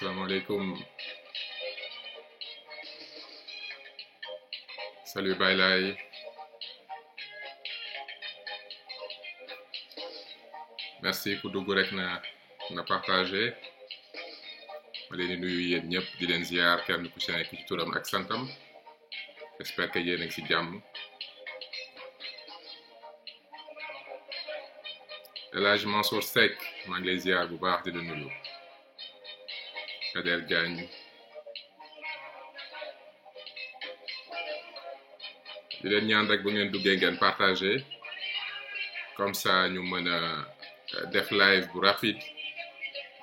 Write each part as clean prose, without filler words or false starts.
Salaamaaleykum. Salut Baye Laye. Merci ku dugg rek na partagé. Ma leen di nuyu yéen ñëpp di leen ziar kenn ku ci nekk ci turam ak santam. J'espère que yéen a ngi ci jàmm. El Hadj Mansour Seck maa ngi lay ziar bu baax di la nuyu. Kader Diagne. di leen ñaan rek bu ngeen duggee ngeen partagé comme ça ñu mën a def live bu rapide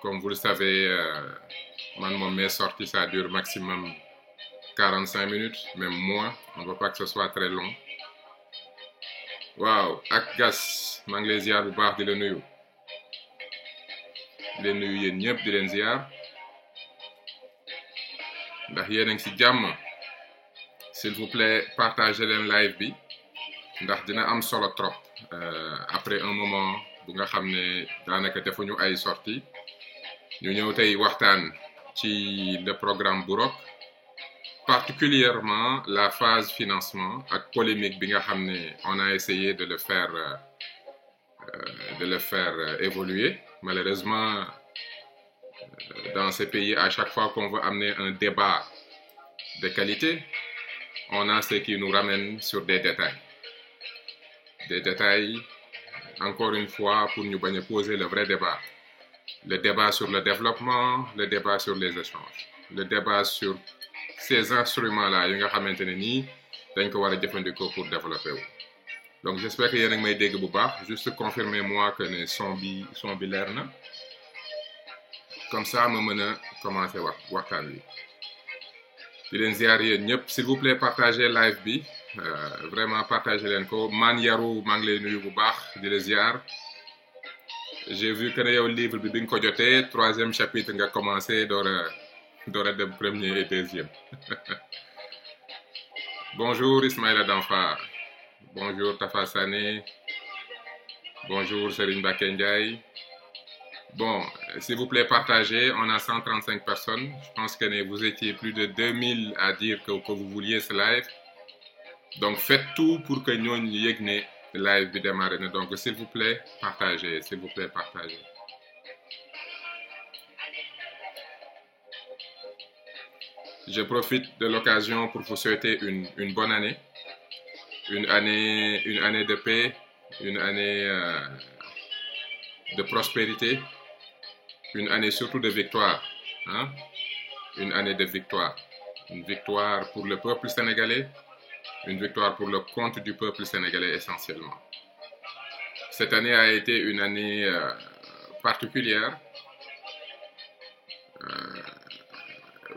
comme vous le savez man moom mes sorties ça dure maximum 45 minutes même moins on ne veut pas que ce soit très long waaw ak gas maa ngi lay ziar bu baax di la nuyu yéen ñëpp di leen ziar ndax yéen a ngi ci jàmm. S'il vous plaît partagez leen live bi ndax dina am solo trop après un moment bu nga xam ne daanaka defuñu ay sorties ñu ñëw tey waxtaan ci le programme Burok particulièrement la phase financement ak polémique bi nga xam ne on a essayé de le faire évoluer malheureusement dans ces pays à chaque fois qu'on veut amener un débat de qualité on a ce qui nous ramène sur des détails. Des détails, encore une fois, pour nous poser le vrai débat. Le débat sur le développement, le débat sur les échanges. Le débat sur ces instruments-là, nous avons pour développer. Donc j'espère que vous avez dit que juste confirmez-moi que le son bilaire. Comme ça, je vais commencer à voir. di leen ziar yéen ñëpp s'il vous plaît partagez live bi vraiment partagez leen ko man yaru maa ngi lay nuyu bu baax di la ziar j'ai vu que ne yow livre bi nga ko jotee 3e chapitre nga commencé door a dem premier et deuxième bonjour Ismaïla Danfa bonjour Tafa Sané bonjour Serigne Mbacké Ndiaye. Bon, s'il vous plaît, partagez. On a 135 personnes. Je pense que vous étiez plus de 2000 à dire que vous vouliez ce live. Donc, faites tout pour que nous ayons le live démarrer. Donc, s'il vous plaît, partagez. S'il vous plaît, partagez. Je profite de l'occasion pour vous souhaiter une bonne année. Une année de paix, une année de prospérité. Une année surtout de victoire, hein? Une année de victoire. Une victoire pour le peuple sénégalais, une victoire pour le compte du peuple sénégalais essentiellement. Cette année a été une année particulière,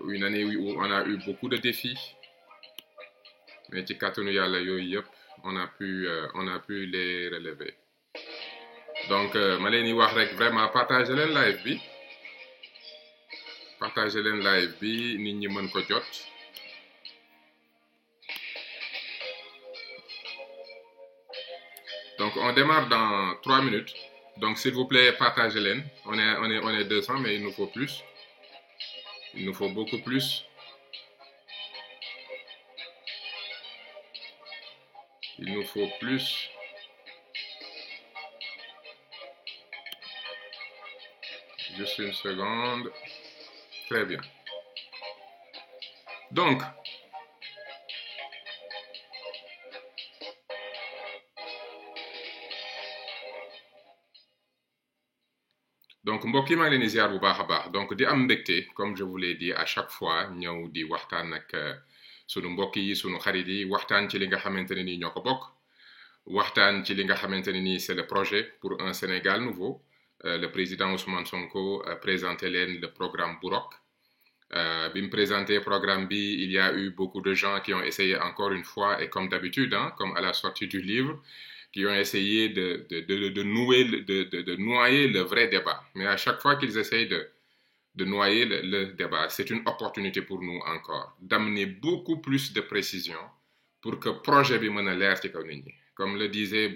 une année où on a eu beaucoup de défis, mais on a pu les relever. Donc ma leen di wax rek vraiment partager leen live bi nit ñi mën ko jot donc on démarre dans 3 minutes donc s'il vous plaît partagez leen on est 200 mais il nous faut plus il nous faut beaucoup plus il nous faut plus. Juste une seconde. Très bien. Donc, mbokk yi maa ngi leen di ziar bu baax a baax donc di am mbégte comme je vous l'ai dit à chaque fois ñëw di waxtaan ak sunu mbokk yi sunu xarit yi waxtaan ci li nga xamante ne nii ñoo ko bokk waxtaan ci li nga xamante ne nii c'est le projet pour un Sénégal nouveau. Le président Ousmane Sonko a présenté le programme Burok. Bim présenté le programme B, il y a eu beaucoup de gens qui ont essayé encore une fois, et comme d'habitude, hein, comme à la sortie du livre, qui ont essayé de noyer le vrai débat. Mais à chaque fois qu'ils essayent de noyer le débat, c'est une opportunité pour nous encore d'amener beaucoup plus de précision pour que le projet bi mën a leer ci kaw nit ñi. Comme le disait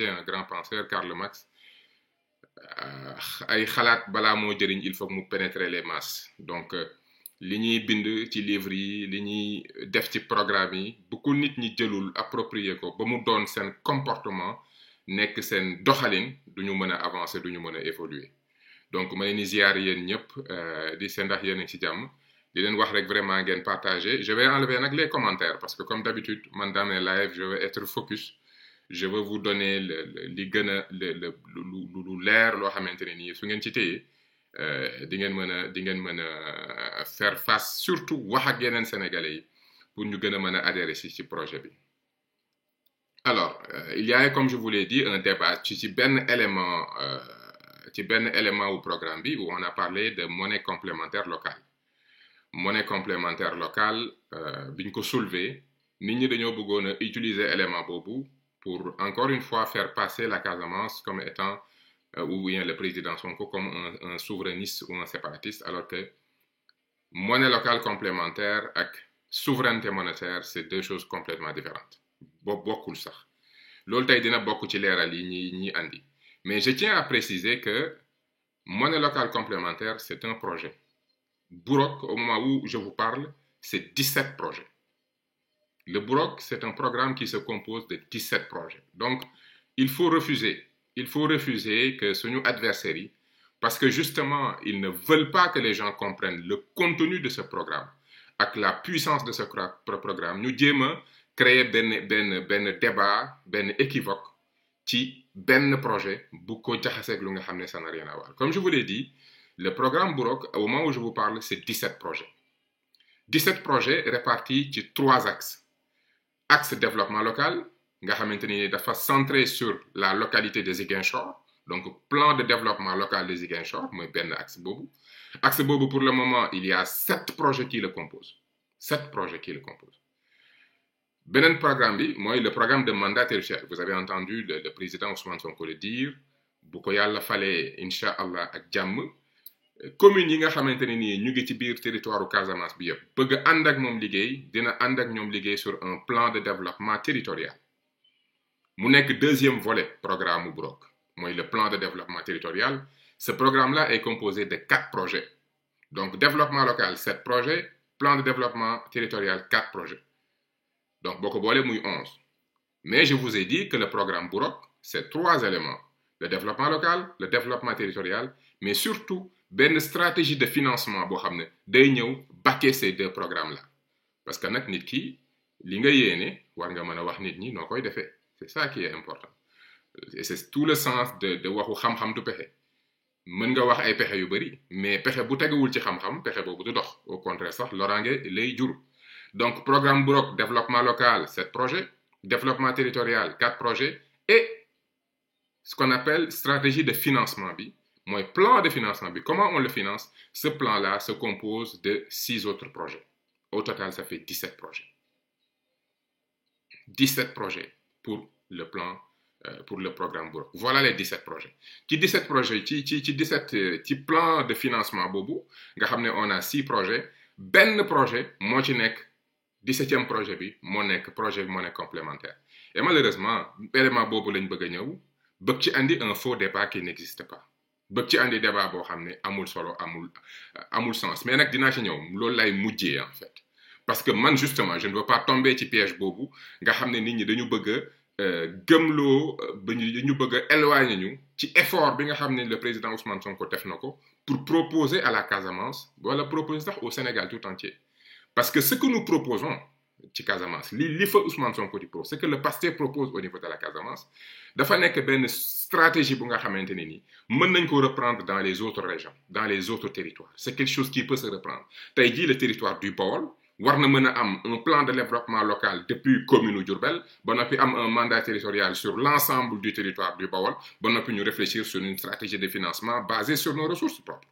un grand penseur, Karl Marx, ay xalaat balaa moo jëriñ il faut mu pénétrer les masses donc li ñuy bind ci livre yi li ñuy def ci programme yi bu ko nit ñi jëlul approprier ko ba mu doon seen comportement nekk seen doxalin du ñu mën a avancer du ñu mën a évoluer donc ma leen di ziar yéen ñëpp di seen ndax yéen a ngi ci jàmm di leen wax rek vraiment ngeen partager je vais enlever nag les commentaires parce que comme d'habitude man dans mes lives je vais être focus je veux vous donner li gën a lu leer loo xamante ne nii su ngeen ci téye di ngeen mën a faire face surtout wax ak yeneen sénégalais yi pour ñu gën a mën a adhérer ci projet bi. Alors il y a comme je vous l'ai dit un débat ci benn élément au programme bi où on a parlé de monnaie complémentaire locale. Monnaie complémentaire locale bi ñu ko soulever nit ñi dañoo bëggoon a utiliser élément boobu pour encore une fois faire passer la Casamance comme étant ou bien le président Sonko comme un souverainiste ou un séparatiste alors que monnaie locale complémentaire ak souveraineté monétaire c'est deux choses complètement différentes bokkul sax loolu tey dina bokk ci leeral yi ñi andi mais je tiens à préciser que monnaie locale complémentaire c'est un projet Burok, au moment où je vous parle, c'est 17 projets. Le Burok, c'est un programme qui se compose de 17 projets. Donc, il faut refuser que ce nous adversaires, parce que justement, ils ne veulent pas que les gens comprennent le contenu de ce programme, avec la puissance de ce programme. Nous devons créer ben débat, ben équivoque, qui ben projet, beaucoup de ça n'a rien à voir. Comme je vous l'ai dit, le programme Burok, au moment où je vous parle, c'est 17 projets. 17 projets répartis sur 3 axes. Axe développement local, nga xamanteni dafa centré sur la localité de Ziguinchor. Donc, plan de développement local de Ziguinchor, moy ben axe bobu. Axe bobu, pour le moment, il y a 7 projets qui le composent. 7 projets qui le composent. Benen programme bi, moy le programme de mandat territorial. Vous avez entendu le président Ousmane Sonko le dire. Bu ko yalla falé, inshallah ak jamm. Communes yi nga xamante ne nii ñu ngi ci biir territoire Casamance bi yëpp bëgg ànd ak moom liggéey dina ànd ak ñoom liggéey sur un plan de développement territorial mu nekk deuxième volet programme Burok mooy le plan de développement territorial ce programme-là est composé de 4 projets donc développement local 7 projets plan de développement territorial 4 projets donc boo ko boolee muy 11 mais je vous ai dit que le programme Burok c'est 3 éléments le développement local le développement territorial mais surtout benn stratégie de financement boo xam ne day ñëw baquer ces 2 programmes là parce que nag nit ki li nga yéene war nga mën a wax nit ñi noo koy defee c'est ça qui est important et c'est tout le sens de waxu xam-xam du pexe mën nga wax ay pexe yu bari mais pexe bu teguwul ci xam-xam pexe boobu du dox au contraire sax loraange lay jur donc programme Burok développement local 7 projets développement territorial 4 projets et ce qu'on appelle stratégie de financement bi Mon plan de financement, comment on le finance? Ce plan-là se compose de 6 autres projets. Au total, ça fait 17 projets. 17 projets pour le plan, pour le programme Burok. Voilà les 17 projets. Qui 17 projets, qui 17 plans de financement bobu, on a 6 projets. Ben projet, moi ci nek 17e projet bi, mo nek projet monnaie complémentaire. Et malheureusement, élément bobu lañ bëgg ñëw, bëgg ci andi un faux débat qui n'existe pas. bëgg ci andi débat boo xam ne amul solo amul sens mais nag dinaa ci ñëw loolu lay mujjee en fait parce que man justement je ne veux pas tomber ci piège boobu nga xam ne nit ñi dañu bëgg a gëmloo dañu bëgg a éloigner ñu ci effort bi nga xam ne le président Ousmane Sonko def na ko pour proposer à la Casamance wala proposer sax au Sénégal tout entier parce que ce que nous proposons ci Casamance li fa Ousmane Sonko di propose ce que le Pastef propose au niveau de la Casamance dafa nekk benn stratégie bu nga xamante ne nii mën nañ ko reprendre dans les autres régions dans les autres territoires c'est quelque chose qui peut se reprendre tey jii le territoire du Bawol war na mën a am un plan de développement local depuis commune Diourbel ba noppi am un mandat territorial sur l'ensemble du territoire du Bawol ba noppi ñu réfléchir sur une stratégie de financement basée sur nos ressources propres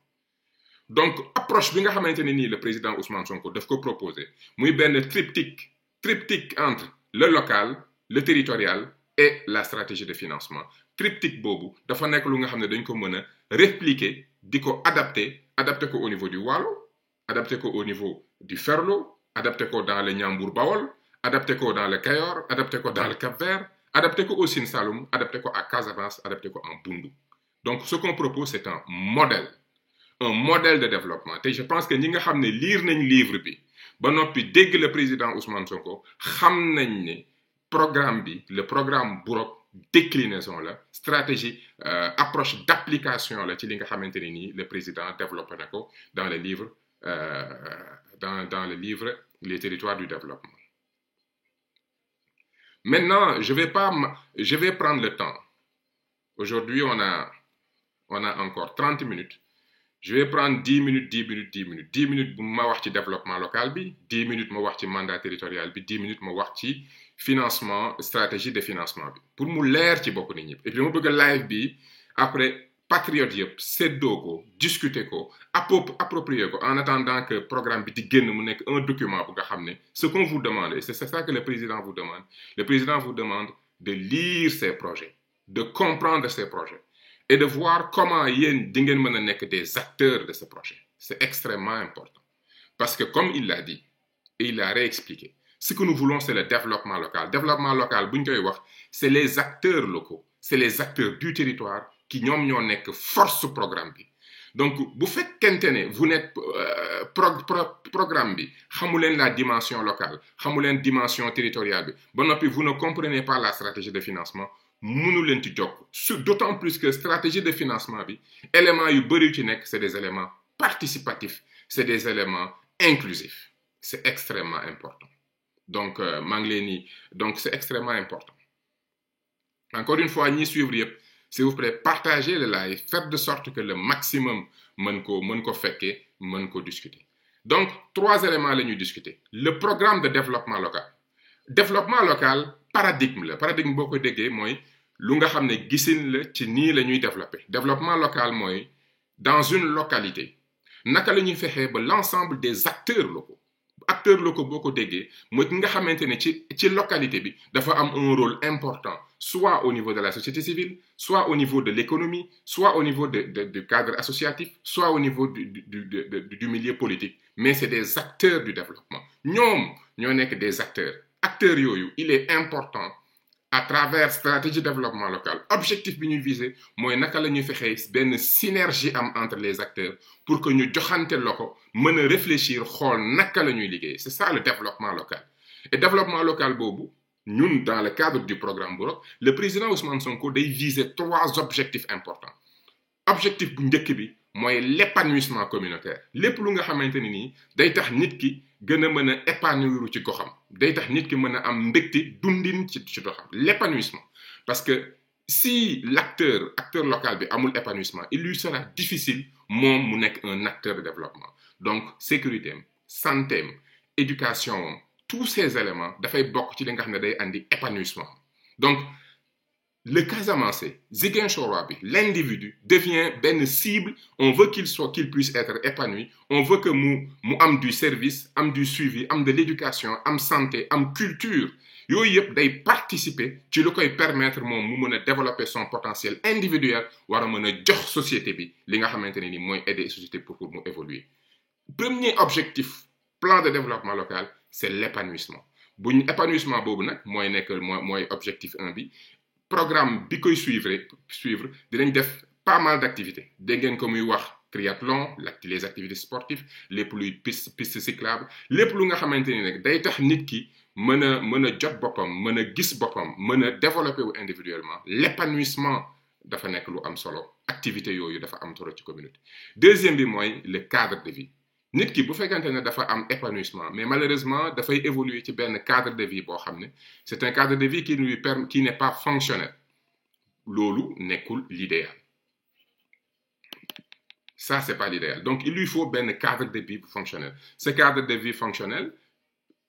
donc approche bi nga xamante ne nii le président Ousmane Sonko daf ko proposer muy benn triptyque entre le local le territorial et la stratégie de financement triptyque boobu dafa nekk lu nga xam ne dañ ko mën a répliquer di ko adapter ko au niveau du Waalo adapter ko au niveau du Ferlo adapter ko dans le Ñambur Bawol adapter ko dans le Kayor adapter ko dans le Cap-Vert adapter ko au Sine Saloum adapter ko à Casamance adapter ko en Bundu Donc, ce qu'on propose, c'est un modèle de développement. Et je pense que ñi nga xam ne lire nañ livre bi ba noppi dégg le président Ousmane Sonko xam nañ ne programme bi le programme Burok déclinaison la stratégie approche d'application la ci li nga xamante ne nii le président développé na ko dans le livre dans le livre Les territoires du développement. Maintenant, je vais prendre le temps. Aujourd'hui, on a encore 30 minutes. Je vais prendre 10 minutes. 10 minutes pour ma wax ci développement local bi, 10 minutes ma wax ci mandat territorial bi, 10 minutes ma wax ci financement, stratégie de financement bi. Pour mu leer ci bopp nit ñi. Et puis ma bëgg live bi après patriote yëpp seddoo ko discuter ko approprier ko en attendant que programme bi di génn mu nekk un document bu nga xam ne ce qu'on vous demande et c'est ça que le président vous demande de lire ces projets, de comprendre ces projets et de voir comment yéen di ngeen mën a nekk des acteurs de ce projet. C'est extrêmement important parce que comme il l'a dit et il l'a réexpliqué, ce que nous voulons c'est le développement local. Développement local bu ñu koy wax c'est les acteurs locaux, c'est les acteurs du territoire qui ñoom ñoo nekk force programme bi. Donc bu fekkente ne vous n'êtes programme bi xamu leen la dimension locale xamu leen dimension territoriale bi ba noppi vous ne comprenez pas la stratégie de financement mënu leen ci jokk d'autant plus que stratégie de financement bi éléments yu bëri yu ci nekk c'est des éléments participatifs c'est des éléments inclusifs. C'est extrêmement important. Donc donc c'est extrêmement important. Encore une fois ñi suivre yëpp s'il vous plaît partagez le live, faites de sorte que le maximum mën ko fekkee mën ko discuter. Donc 3 éléments la ñuy discuter. Le programme de développement local paradigme boo ko déggee mooy lu nga xam ne gisin la ci nii la ñuy développer. Développement local mooy dans une localité naka la ñuy fexee ba l'ensemble des acteurs locaux boo ko déggee mooy nga xamante ne ci localité bi dafa am un rôle important soit au niveau de la société civile, soit au niveau de l'économie, soit au niveau du cadre associatif, soit au niveau du milieu politique. Mais c'est des acteurs du développement. Ñoom ñoo nekk des acteurs. Acteurs yooyu, il est important à travers stratégie de développement local. Objectif bi ñuy viser mooy naka la ñuy fexee benn synergie entre les acteurs pour que ñu joxante loxo mën a réfléchir xool naka la ñuy liggéey. C'est ça le développement local. Et développement local boobu ñun dans le cadre du programme Burok le président Ousmane Sonko day viser 3 objectifs importants. Objectif bu njëkk bi mooy l'épanouissement communautaire lépp lu nga xamante ni nii day tax nit ki gën a mën a épanouir ci goxam day tax nit ki mën a am mbégte dundin ci goxam l'épanouissement parce que si l'acteur local bi amul épanouissement il lui sera difficile moom mu nekk un acteur de développement. Donc sécurité am santé am éducation am tous ces éléments dafay bokk ci li nga xam ne day andi épanouissement. Donc le Casamance Ziguinchor bi l'individu devient benn cible. On veut qu'il puisse être épanoui, on veut que mu am du service am du suivi am de l'éducation am santé am culture yooyu yëpp day participer ci lu koy permettre moom mu mën a développer son potentiel individuel war a mën a jox société bi li nga xamante ne ni mooy aider société pour mu évoluer. Premier objectif plan de développement local c'est l'épanouissement. Bu ñu épanouissement boobu nag mooy objectif 1 bi. Programme bi koy suivre dinañ def pas mal d'activités dégg ngeen ko muy wax triathlon les activités sportives lépp luy piste cyclable lépp lu nga xamante ni nag day tax nit ki mën a jot boppam mën a gis boppam mën a développer wu individuellement. L'épanouissement dafa nekk lu am solo activité yooyu dafa am solo ci communauté. Deuxième bi mooy le cadre de vie. Nit ki bu fekkante ne dafa am épanouissement mais malheureusement dafay évoluer ci benn cadre de vie boo xam ne c'est un cadre de vie qui n'est pas fonctionnel. Loolu nekkul l'idéal. Ça c'est pas l'idéal. Donc il lui faut benn cadre de vie fonctionnel. Ce cadre de vie fonctionnel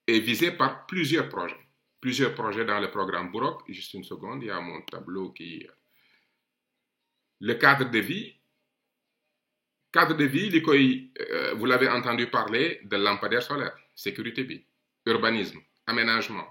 est visé par plusieurs projets dans le programme Burok. Juste une seconde, il y a mon tableau qui le cadre de vie vous l'avez entendu parler de lampadaire solaire, sécurité bi, urbanisme, aménagement.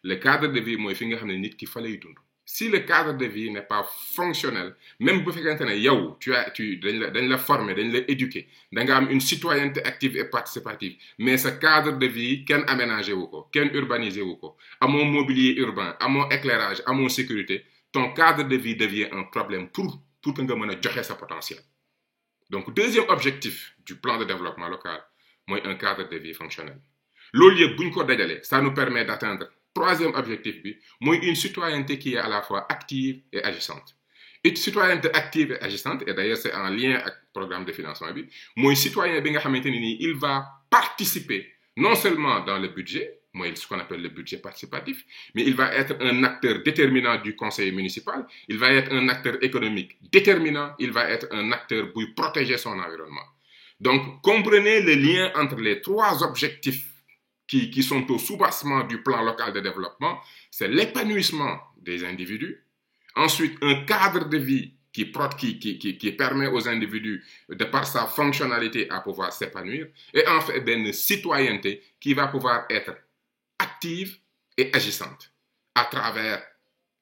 Le cadre de vie mooy fi nga xam ne nit ki fa lay dund. Si le cadre de vie n'est pas fonctionnel, même bu fekkente ne yow dañ la former, dañ la éduquer, da nga am une citoyenneté active et participative, mais ce cadre de vie kenn aménagé wu ko, kenn urbanisé wu ko, amoo mobilier urbain, amoo éclairage, amoo sécurité, ton cadre de vie devient un problème pour pour que nga mën a joxe sa potentiel. Donc deuxième objectif du plan de développement local mooy un cadre de vie fonctionnel loolu yëpp bu ñu ko dajalee ça nous permet d'atteindre troisième objectif bi mooy une citoyenneté qui est à la fois active et agissante. Une citoyenneté active et agissante, et d'ailleurs c'est en lien avec le programme de financement bi mooy citoyen bi nga xamante ne nii il va participer non seulement dans le budget mooy ce qu'on appelle le budget participatif, mais il va être un acteur déterminant du conseil municipal, il va être un acteur économique déterminant, il va être un acteur pour protéger son environnement. Donc comprenez le lien entre les trois objectifs qui sont au soubassement du plan local de développement, c'est l'épanouissement des individus, ensuite un cadre de vie qui permet aux individus, de par sa fonctionnalité, à pouvoir s'épanouir, et en fait une citoyenneté qui va pouvoir être active et agissante à travers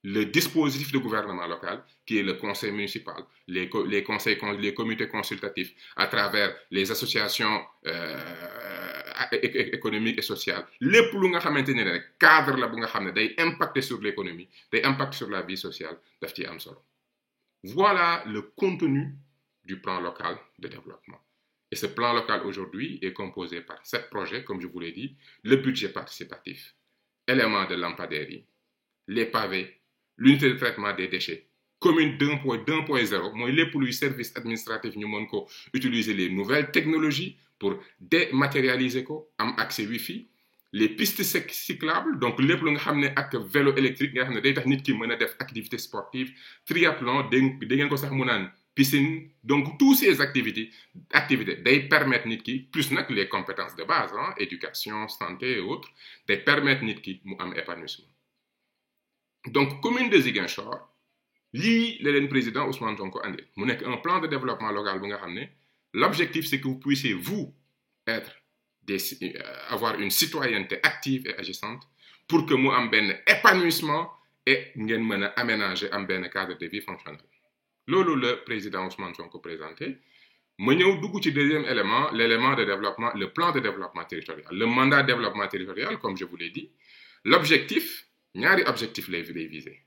le dispositif de gouvernement local qui est le conseil municipal, les comités consultatifs, à travers les associations économiques et sociales. Lépp lu nga xamante ne rek cadre la bu nga xam ne day impacter sur l'économie, day impacter sur la vie sociale, daf ci am solo. Voilà le contenu du plan local de développement. Et ce plan local aujourd'hui est composé par 7 projets, comme je vous l'ai dit, le budget participatif, éléments de lampadaire, les pavés, l'unité de traitement des déchets, commune 2.0, mooy lépp luy service administratif ñu mën ko utiliser les nouvelles technologies pour dématérialiser ko, am accès wifi, les pistes cyclables, donc lépp lu nga xam ne ak vélo électrique nga xam ne day tax nit ki mën a def activité sportive, triathlon dégg ngeen ko sax mu naan piscine, donc toutes ces activités day permettre nit ki plus nag les compétences de base, éducation, santé et autres, day permettre nit ki mu am épanouissement. Donc commune de Ziguinchor lii la leen président Ousmane Sonko andil mu nekk un plan de développement local bu nga xam ne l'objectif c'est que vous puissiez vous avoir une citoyenneté active et agissante pour que mu am benn épanouissement et ngeen mën a aménager am benn cadre de vie fonctionnel. Loolu le président Ousmane Sonko présenté. Ma ñëw dugg ci deuxième élément, l'élément de développement, le plan de développement territorial, le mandat de développement territorial, comme je vous l'ai dit. L'objectif, ñaari objectif lay viser.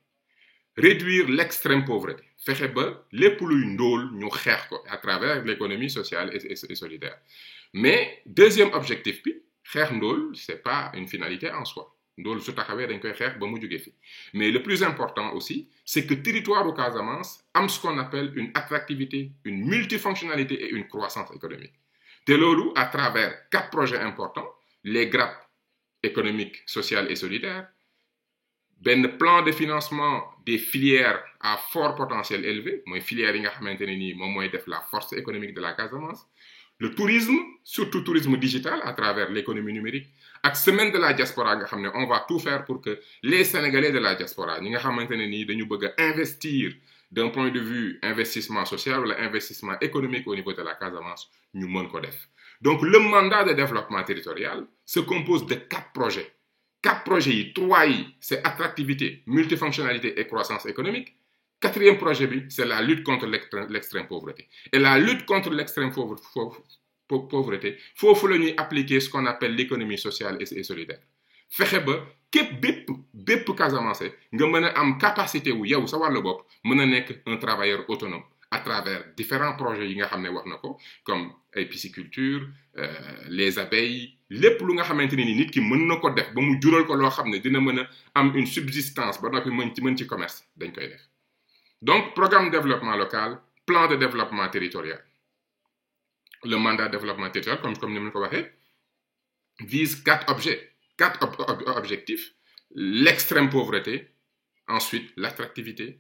Réduire l'extrême pauvreté, fexe ba lépp luy ndóol ñu xeex ko à travers l'économie sociale et solidaire. Mais deuxième objectif bi xeex ndóol c'est pas une finalité en soi. Ndóol su taxawee dañ koy xeex ba mu jóge fi. Mais le plus important aussi, c'est que territoire au Casamance am ce qu'on appelle une attractivité, une multifonctionnalité et une croissance économique. Te loolu à travers 4 projets importants, les GRAP économiques, sociales et solidaires, benn plan de financement des filières à fort potentiel élevé, mooy filières yi nga xamante ne nii moom mooy def la force économique de la Casamance, le tourisme, surtout tourisme digital à travers l'économie numérique, ak semaine de la diaspora nga xam ne on va tout faire pour que les Sénégalais de la diaspora ñi nga xamante ne nii dañu bëgg a investir d'un point de vue investissement social wala investissement économique au niveau de la Casamance ñu mën ko def. Donc le mandat de développement territorial se compose de 4 projets. 4 projets yi 3 yi c'est attractivité, multifonctionnalité et croissance économique. 4e projet bi c'est la lutte contre l'extrême pauvreté. Et la lutte contre l'extrême pauvreté foofu la ñuy appliquer ce qu'on appelle l'économie sociale et solidaire. Fexe ba képp bépp Casamance nga mën a am capacité wu yow sa wàllu bopp mën a nekk un travailleur autonome à travers différents projets yi nga xam ne wax na ko comme ay pisciculture, les abeilles, lépp lu nga xamante ne ni nit ki mën na ko def ba mu jural ko loo xam ne dina mën a am une subsistance ba noppi mën ci commerce dañ koy def. Donc programme de développement local, plan de développement territorial. Le mandat de développement territorial, comme ni ma ko waxee, vise 4 objectifs. L'extrême pauvreté, ensuite l'attractivité,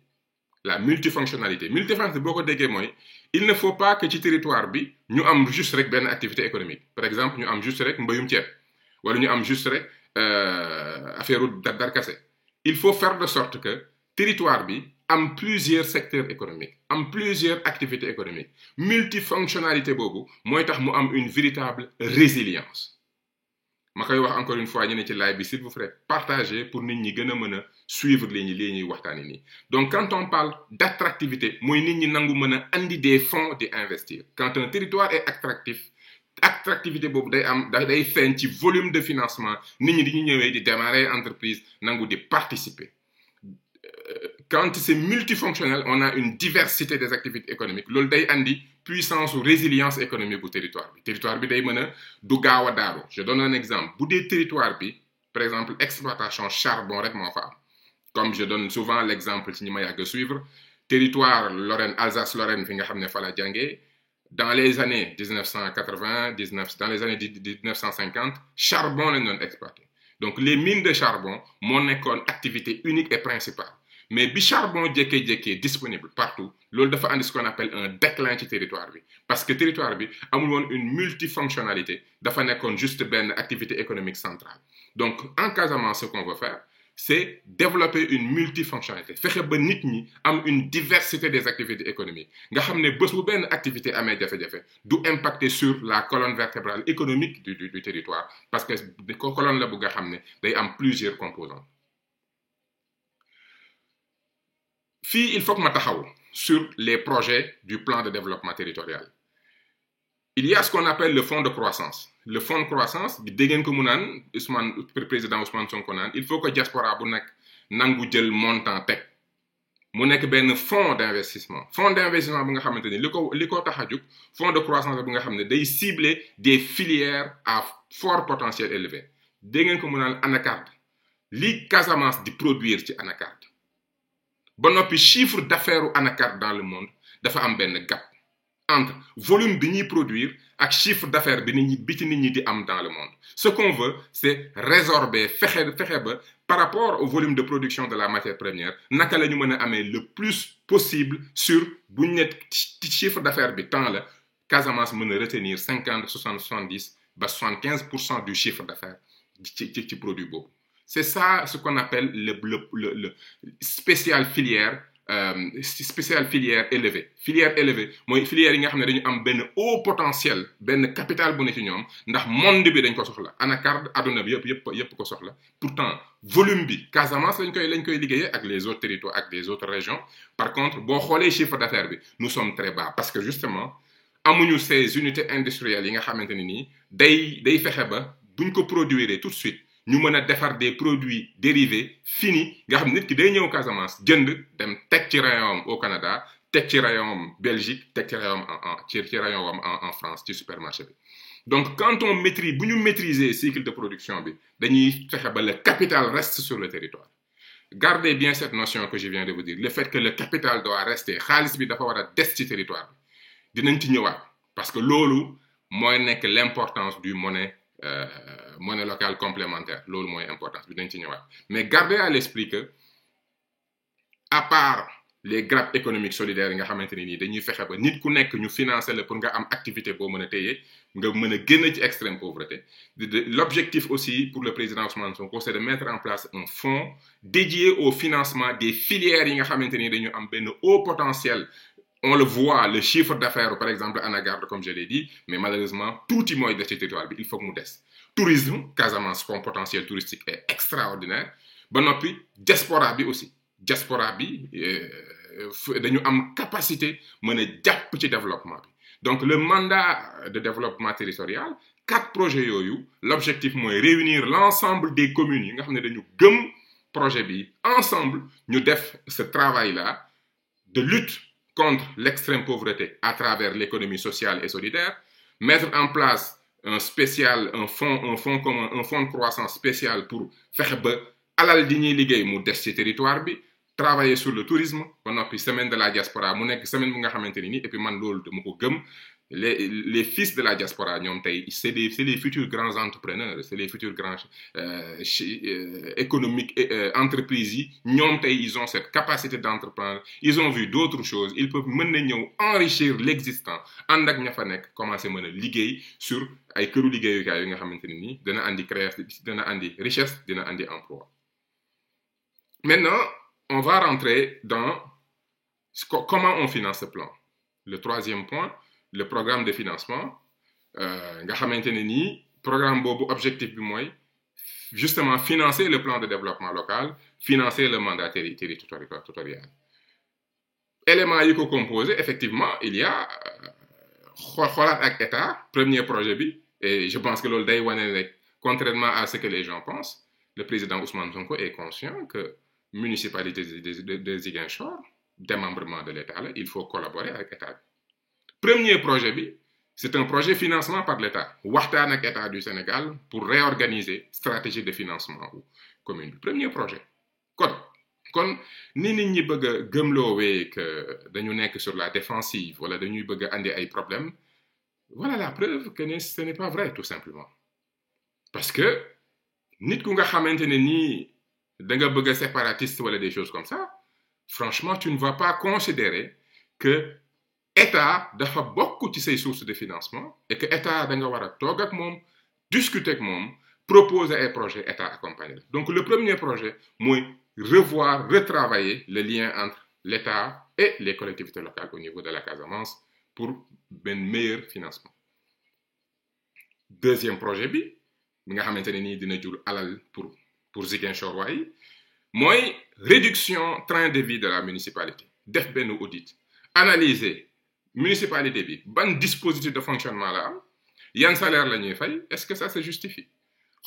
la multifonctionnalité. Multifonctionnalité boo ko déggee mooy il ne faut pas que ci territoire bi ñu am juste rek benn activité économique. Par exemple ñu am juste rek mbayum ceeb wala ñu am juste rek affaire darkase. Il faut faire de sorte que territoire bi am plusieurs secteurs économiques, am plusieurs activités économiques. Multifonctionnalité boobu mooy tax mu am une véritable résilience. Ma koy wax encore une fois ñu ne ci live bi s'il vous plaît partagez pour nit ñi gën a mën a suivre li ñuy waxtaane nii. Donc quand on parle d'attractivité mooy nit ñi nangu mën a andi des fonds di investir. Quand un territoire est attractif, attractivité boobu day feeñ ci volume de financement nit ñi di ñu ñëwee di démarrer entreprise nangu di participer. quand c'est multifonctionnel, on a une diversité des activités économiques. Loolu day andi puissance ou résilience économique bu territoire bi. Territoire bi day mën a du gaaw a daaru. Je donne un exemple. Bu dee territoire bi, par exemple, exploitation charbon rek moo fa am. Comme je donne souvent l'exemple ci ñi ma yàgg a suivre, territoire Lorraine, Alsace-Lorraine, fi nga xam ne fa la jàngee, dans les années 1980, dans les années 1950, charbon lañ doon exploité. Donc les mines de charbon moo nekkoon activité unique et principale. Mais bi charbon jékkee-jékkee disponible partout, loolu dafa andi ce qu'on appelle un déclin ci territoire bi. Parce que territoire bi amul woon une multifonctionnalité, dafa nekkoon juste benn activité économique centrale. Donc en Casamance, ce qu'on veut faire, c'est développer une multifonctionnalité. Fexe ba nit ñi am une diversité des activités économiques. Nga xam ne bés bu benn activité amee jafe-jafe du impacter sur la colonne vertébrale économique du territoire. Parce que colonne la bu nga xam ne day am plusieurs composants. Fii il faut que ma taxaw sur les projets du plan de développement territorial. Il y a ce qu'on appelle le fonds de croissance. Le fonds de croissance, dégg ngeen ko mu naan président Ousmane Sonko naan il faut que diaspora bu nekk nangu jël montant teg mu nekk benn fonds d'investissement. Fonds d'investissement bu nga xamante ni li ko tax a jóg fonds de croissance bu nga xam ne day cibler des filières à fort potentiel élevé. Dégg ngeen ko mu naan anacarde li Casamance di produire ci anacarde ba noppi chiffre d'affaires anacarde dans le monde dafa am benn gap entre volume bi ñuy produire ak chiffre d'affaires bi ci nit ñi di am dans le monde. Ce qu'on veut, c'est résorber, fexe ba par rapport au volume de production de la matière première, naka la ñu mën a amee le plus possible sur bu ñu ne chiffre d'affaires bi tant la Casamance mën a retenir 50, 60, 70 ba 75% du chiffre d'affaires ci produit boobu. C'est ça ce qu'on appelle le spécial filière élevée. Filière élevée mooy filière yi nga xam ne dañu am benn haut potentiel benn capital bu ne ci ñoom ndax monde bi dañ ko soxla anacarde adduna bi yëpp ko soxla. Pourtant volume bi Casamance lañ koy liggéeyee ak les autres territoires ak les autres régions. Par contre boo xoolee chiffre d'affaires bi nous sommes très bas parce que justement amuñu ces unités industrielles yi nga xamante ni nii day fexe ba buñ ko produire tout de suite. Ñu mën a defar des produits dérivés finis nga xam nit ki day ñëw Casamance jënd dem teg ci rayon au Canada teg ci rayon Belgique teg ci rayon en France ci supermarché bi. Donc quand on maîtrise bu ñu maîtriser cycle de production bi dañuy fexe ba le capital reste sur le territoire. Gardez bien cette notion que je viens de vous dire, le fait que le capital doit rester xaalis bi dafa war a des ci territoire bi dinañ ci ñëwaat parce que loolu mooy nekk l'importance du monnaie locale complémentaire loolu mooy importance bi dañ ci ñëwaat. Mais gardez à l'esprit que à part les grappes économiques solidaires yi nga xamante ni nii dañuy fexe ba nit ku nekk ñu financer la pour nga am activité boo mën a téye nga mën a génn ci extrême pauvreté. L'objectif aussi pour le président Ousmane Sonko c'est de mettre en place un fonds dédié au financement des filières yi nga xamante ni dañu am benn haut potentiel. On le voit, le chiffre d'affaires, par exemple, anacarde, comme je l'ai dit, mais malheureusement, tout le monde de ce territoire, il faut que nous dessions. Tourisme, Casamance, son potentiel touristique est extraordinaire. Bon, puis, diaspora bi aussi. Diaspora bi, nous avons une capacité de développement. Donc, le mandat de développement territorial, 4 projets, l'objectif est de réunir l'ensemble des communes. Nous avons projet bi ensemble, nous devons ce travail-là de lutte contre l'extrême pauvreté à travers l'économie sociale et solidaire, mettre en place un fonds commun, un fonds de croissance spécial pour faire ba alal di ñuy liggéey mu des ci territoire bi, travailler sur le tourisme, on a puis semaine de la diaspora mu nekk semaine bu nga xamante ni et puis man loolu dama ko gëm. Les fils de la diaspora, c'est les futurs grands entrepreneurs, c'est les futurs grands économiques entreprises. Ils ont cette capacité d'entreprendre, ils ont vu d'autres choses, ils peuvent enrichir l'existant. Andak ña fa nek commencer mëna liggéey sur ay këru liggéeyukaay yi nga xamanteni ni dana andi richesse, dana andi emploi. Maintenant, on va rentrer dans comment on finance ce plan. Le troisième point, le programme de financement nga xamantene ni programme bobu objectif bi moy justement financer le plan de développement local, financer le mandat territorial. Éléments yi ko composé, effectivement, il y a xolat ak état, premier projet bi, et je pense que lolu day wone rek contrairement à ce que les gens pensent, le président Ousmane Sonko est conscient que municipalité de Ziguinchor démembrement de l'État là il faut collaborer avec l'État. Premier projet bi c'est un projet financement par l'État waxtaan ak État du Sénégal pour réorganiser stratégie de financement wu commune bi premier projet kon ni nit ñi bëgg a gëmloowee que dañu nekk sur la défensive wala dañuy bëgg a andi ay problèmes voilà la preuve que ce n'est pas vrai tout simplement parce que nit ku nga xamante ne nii da nga bëgg a séparatiste wala des choses comme ça franchement tu ne vas pas considérer que État dafa bokk ci say sources de financement et que État da nga war a toog ak moom discuter ak moom proposer ay projet État accompagner donc le premier projet mooy revoir retravailler le lien entre l'État et les collectivités locales au niveau de la Casamance pour un meilleur financement deuxième projet bi nga xamante ne nii dina jur alal pour Ziguinchor waay mooy réduction train de vie de la municipalité def benn audit analyser municipalité bi ban dispositif de fonctionnement la am yan salaire la ñuy fay est-ce que ça se justifie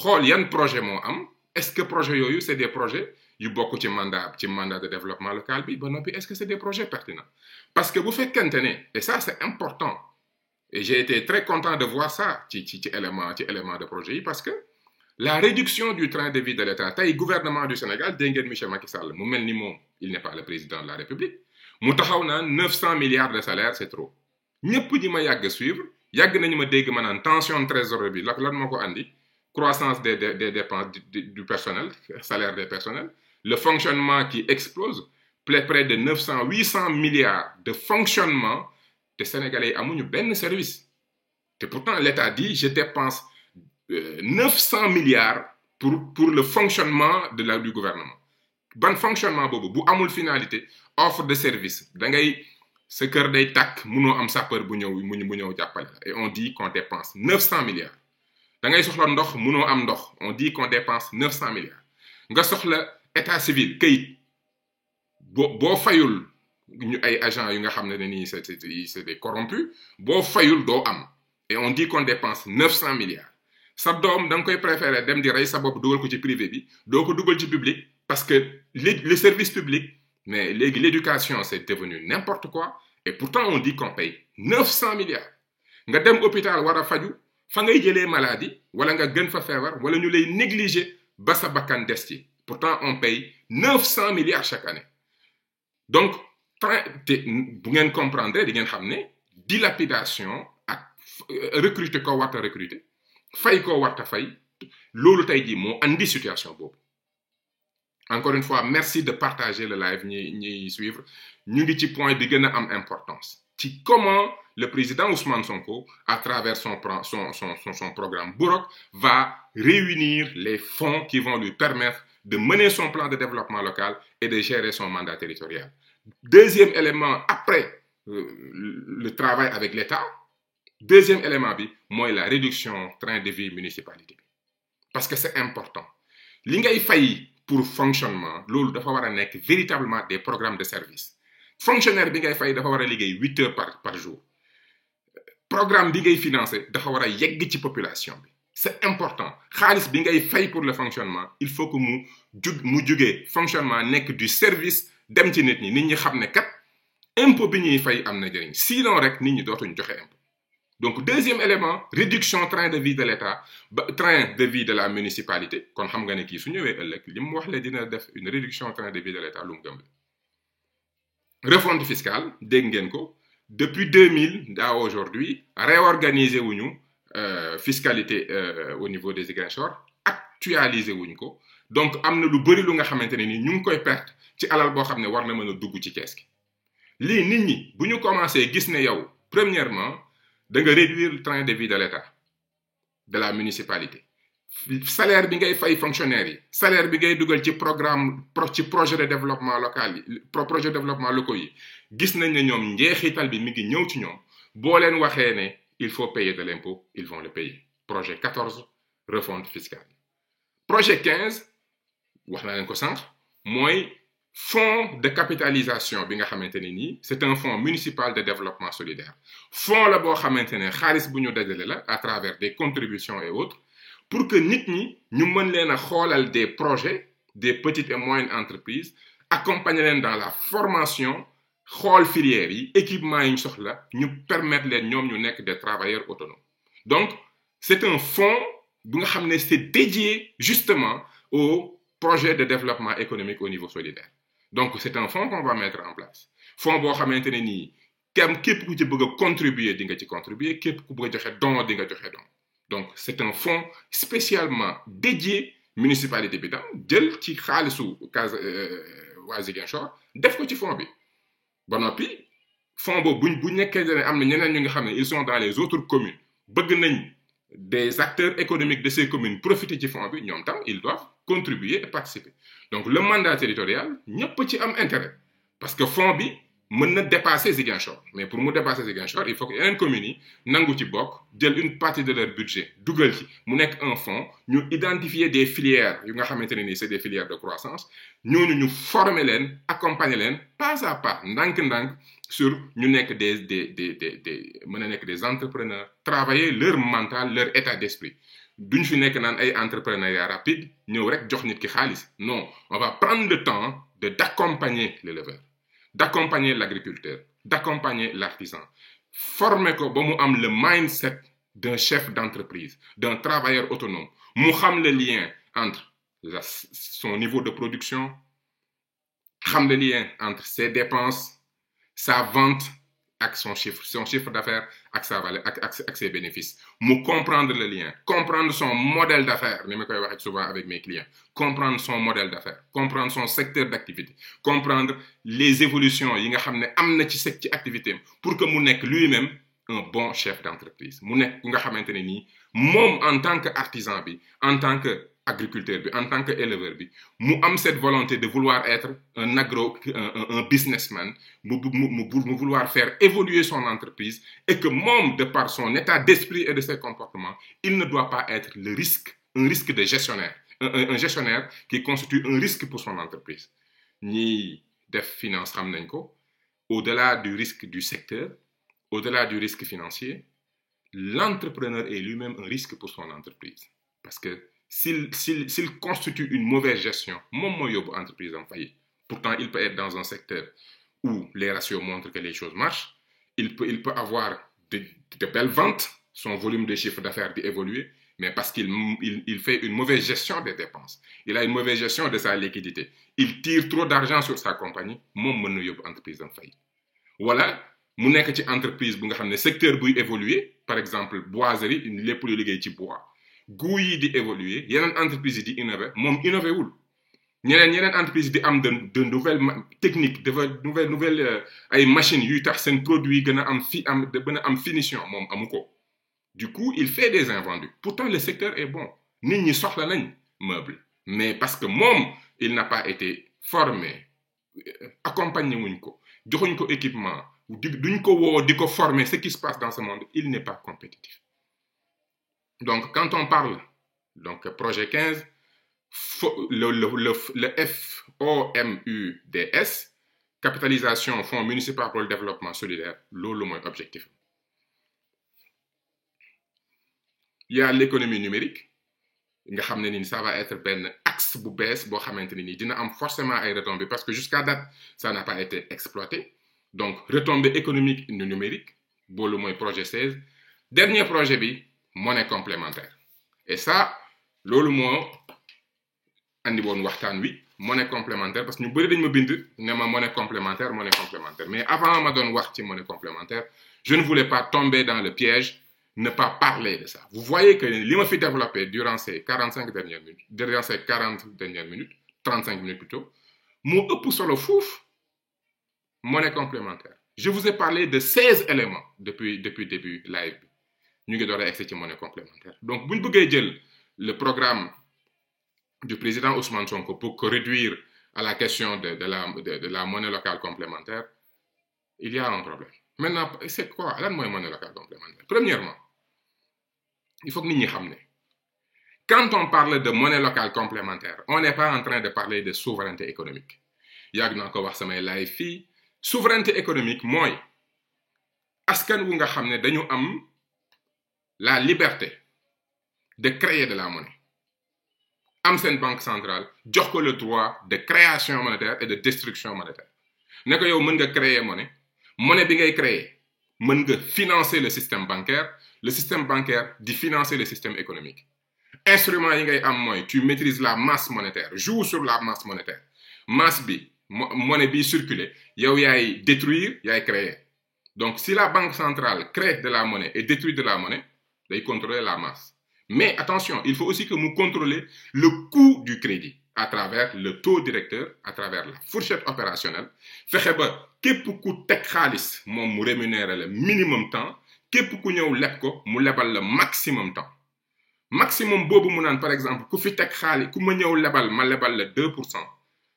xool yan projet moo am est-ce que projet yooyu c'est des projets yu bokk ci mandat de développement local bi ba noppi est-ce que c'est des projets pertinents parce que bu fekkente ne et ça c'est important et j'ai été très content de voir ça ci élément de projet yi parce que la réduction du train de vie de l'État tey gouvernement du Sénégal dégg ngeen monsieur Macky Sall mu mel ni moom il n'est pas le président de la République mu taxaw naan 900 milliards de salaire c'est trop ñëpp ñi ma yàgg suivre yàgg nañu ma dégg ma naan tension trésorerie bi lan moo ko andi croissance des dépenses du personnel salaire des personnels le fonctionnement qui explose près de 800 milliards de fonctionnement te Sénégalais yi amuñu benn service te pourtant l'État dit je dépense 900 milliards pour le fonctionnement du gouvernement ban fonctionnement boobu bu amul finalité offre de service da ngay sa kër day tàkk munoo am sapeur bu ñëw jàppale et on dit qu'on dépense 900 milliards da ngay soxla ndox munoo am ndox on dit qu'on dépense 900 milliards nga soxla état civil kayit boo fayul ñu ay agents yu nga xam ne nii c'est des corrompus boo fayul doo am et on dit qu'on dépense 900 milliards sa doom da nga koy préférer dem di rey sa bopp dugal ko ci privé bi doo ko dugal ci public parce que le service public mais léegi l'éducation c'est devenu n'importe quoi et pourtant on dit qu'on paye 900 milliards nga dem hôpital war a faju fa ngay jëlee maladie wala nga gën fa feebar wala ñu lay négliger ba sa bakkan des ci pourtant on paye 900 milliards chaque année donc bu ngeen comprendre di ngeen xam ne dilapidation ak recruter ko warta recruter fay ko warta fay loolu tey jii moo andi situation boobu encore une fois merci de partager le live ñi suivre ñu ngi ci point bi gën a am importance ci comment le président Ousmane Sonko à travers son programme Burok va réunir les fonds qui vont lui permettre de mener son plan de développement local et de gérer son mandat territorial deuxième élément après le travail avec l'État deuxième élément bi mooy la réduction train de vie municipalité bi parce que c'est important li ngay fay pour fonctionnement loolu dafa war a nekk véritablement des programmes de service fonctionnaire bi ngay fay dafa war a liggéey 8 heures par jour programme bi ngay financer dafa war a yegg ci population bi c'est important xaalis bi ngay fay pour le fonctionnement il faut que mu jugee fonctionnement nekk du service dem ci nit ñi xam ne kat impôt bi ñuy fay am na njëriñ sinon rek nit ñi dootuñ joxe impôt donc deuxième élément réduction train de vie de l'État train de vie de la municipalité kon xam nga ne kii su ñëwee ëllëg li mu wax le dina def une réduction train de vie de l'État lu mu gëm refonte fiscale dégg ngeen ko depuis 2000 à aujourd'hui réorganiser wuñu fiscalité au niveau des Ziguinchor actualiser wuñ ko donc am na lu bëri lu nga xamante ne ni ñu ngi koy perte ci alal boo xam ne war na mën a dugg ci kees gi lii nit ñi bu ñu commencé gis ne yow premièrement da nga réduire le train de vie de l'État de la municipalité salaire bi ngay fay fonctionnaires yi salaire bi ngay dugal ci programme ci projet de développement local yi projet de développement locaux yi gis nañ ne ñoom njeexital bi mi ngi ñëw ci ñoom boo leen waxee ne il faut payer de l'impôt ils vont le payer projet 14 refonte fiscale projet 15 wax naa leen ko sànq mooy fonds de capitalisation bi nga xamante ne nii c'est un fonds municipal de développement solidaire fonds la boo xamante ne xaalis bu ñu dajale la à travers des contributions et autres pour que nit ñi ñu mën leen a xoolal des projets des petites et moyennes entreprises accompagner leen dans la formation xool filières yi équipement yi ñu soxla ñu permettre leen ñoom ñu nekk des travailleurs autonomes donc c'est un fonds bu nga xam ne c'est dédié justement au projet de développement économique au niveau solidaire donc c'est un fonds qu'on va mettre en place fonds boo xamante ne nii képp ku ci bëgg a contribuer di nga ci contribuer képp ku bëgg a joxe don di nga joxe don donc c'est un fonds spécialement dédié municipalité bi tam jël ci xaalisu waa Ziguinchor def ko ci fonds bi ba noppi fonds boobu bu nekkee ne am na ñeneen ñu nga xam ne ils sont dans les autres communes bëgg nañ des acteurs économiques de ces communes profiter ci fonds bi ñoom tam ils doivent contribuer et participer donc le mandat territorial ñëpp ci am intérêt parce que fonds bi mën na dépasser Ziguinchor mais pour mu dépasser Ziguinchor il faut que yeneen communes yi nangu ci bokk jël une partie de leur budget dugal ci mu nekk un fonds ñu identifier des filières yu nga xamante ne nii c'est des filières de croissance ñooñu ñu former leen accompagner leen pas à pas ndànk-ndànk sur ñu nekk des mën a nekk des entrepreneurs travailler leur mental leur état d'esprit duñ fi nekk naan ay entrepreneuriat rapide ñëw rek jox nit ki xaalis non on va prendre le temps d'accompagner l'éleveur d'accompagner l'agriculteur, d'accompagner l'artisan, former ko ba mu am le mindset d'un chef d'entreprise, d'un travailleur autonome, mu xam le lien entre son niveau de production, xam le lien entre ses dépenses, sa vente ak son chiffre d'affaires ak sa valeur ak ses bénéfices mu comprendre le lien comprendre son modèle d'affaires ni ma koy waxee souvent avec mes clients comprendre son modèle d'affaires comprendre son secteur d'activité comprendre les évolutions yi nga xam ne am na ci activité am pour que mu nekk lui-même un bon chef d'entreprise mu nekk ku nga xamante ne nii moom en tant que artisan bi en tant que agriculteur bi en tant que éleveur bi mu am cette volonté de vouloir être un businessman mu vouloir faire évoluer son entreprise et que moom de par son état d'esprit et de ses comportements il ne doit pas être un risque de gestionnaire un gestionnaire qui constitue un risque pour son entreprise ñiy def finance xam nañ ko au-delà du risque du secteur au-delà du risque financier l'entrepreneur est lui-même un risque pour son entreprise parce que s'il constitue une mauvaise gestion moom mooy yóbbu entreprise am faillite pourtant il peut être dans un secteur où les ratios montrent que les choses marchent il peut avoir de belles ventes son volume de chiffre d'affaires di évoluer mais parce qu'il fait une mauvaise gestion des dépenses il a une mauvaise gestion de sa liquidité il tire trop d'argent sur sa compagnie moom mën na yóbbu entreprise am faillite wala mu nekk ci entreprise bu nga xam ne secteur buy évoluer par exemple boiserie lépp lu liggéey ci bois goût yi di évoluer yeneen entreprise yi di innover moom innové wul ñeneen entreprise di am de nouvelles techniques de nouvelles ay machines yuy tax seen produit gën a am finition moom amu ko du coup il fait des invendus pourtant le secteur est bon nit ñi soxla nañ meuble mais parce que moom il n'a pas été formé accompagné wuñ ko joxuñ ko équipement duñ ko woo di ko former ce qui se passe dans ce monde il n'est pas compétitif donc quand on parle donc projet 15 le FOMUDS capitalisation fonds municipal pour le développement solidaire loolu mooy objectif il y a l'économie numérique nga xam ne ni ça va être benn axe bu bees boo xamante ne nii dina am forcément ay retombées parce que jusqu'à date ça n'a pas été exploité donc retombées économiques numériques boolu mooy projet 16 dernier projet bi monnaie complémentaire et ça loolu moo andi woon waxtaan wi monnaie complémentaire parce que ñu bëri dañ ma bind ne ma monnaie complémentaire mais avant ma doon wax ci monnaie complémentaire je ne voulais pas tomber dans le piège ne pas parler de ça vous voyez que li ma fi développé durant ces 40 dernières minutes 35 minutes plutôt moo ëpp solo fuuf monnaie complémentaire je vous ai parlé de 16 éléments depuis début live bi ñu ngi door a egsi ci monnaie complémentaire donc bu ñu bëggee jël le programme du président Ousmane Sonko pour que réduire à la question de la monnaie locale complémentaire il y a un problème maintenant c'est quoi lan mooy monnaie locale complémentaire premièrement il faut que nit ñi xam ne quand on parle de monnaie locale complémentaire on n'est pas en train de parler de souveraineté économique yàgg naa ko wax samay live fii souveraineté économique mooy askan wu nga xam ne dañu am la liberté de créer de la monnaie am seen banque centrale jox ko le droit de création monétaire et de destruction monétaire ne ko yow mën nga créer monnaie bi ngay créer mën nga financer le système bancaire di financer le système économique instrument yi ngay am mooy tu maîtrises la masse monétaire joue sur la masse monétaire masse bi monnaie bi circuler yow yaay détruire yaay créer donc si la banque centrale crée de la monnaie et détruit de la monnaie day contrôler la masse mais attention il faut aussi que mu contrôler le coût du crédit à travers le taux directeur à travers la fourchette opérationnelle fexe ba képp ku teg xaalis moom mu rémunérer le minimum temps képp ku ñëw leb ko mu lebal le maximum temps maximum boobu mu naan par exemple ku fi teg xaalis ku ma ñëw lebal ma lebal le 2%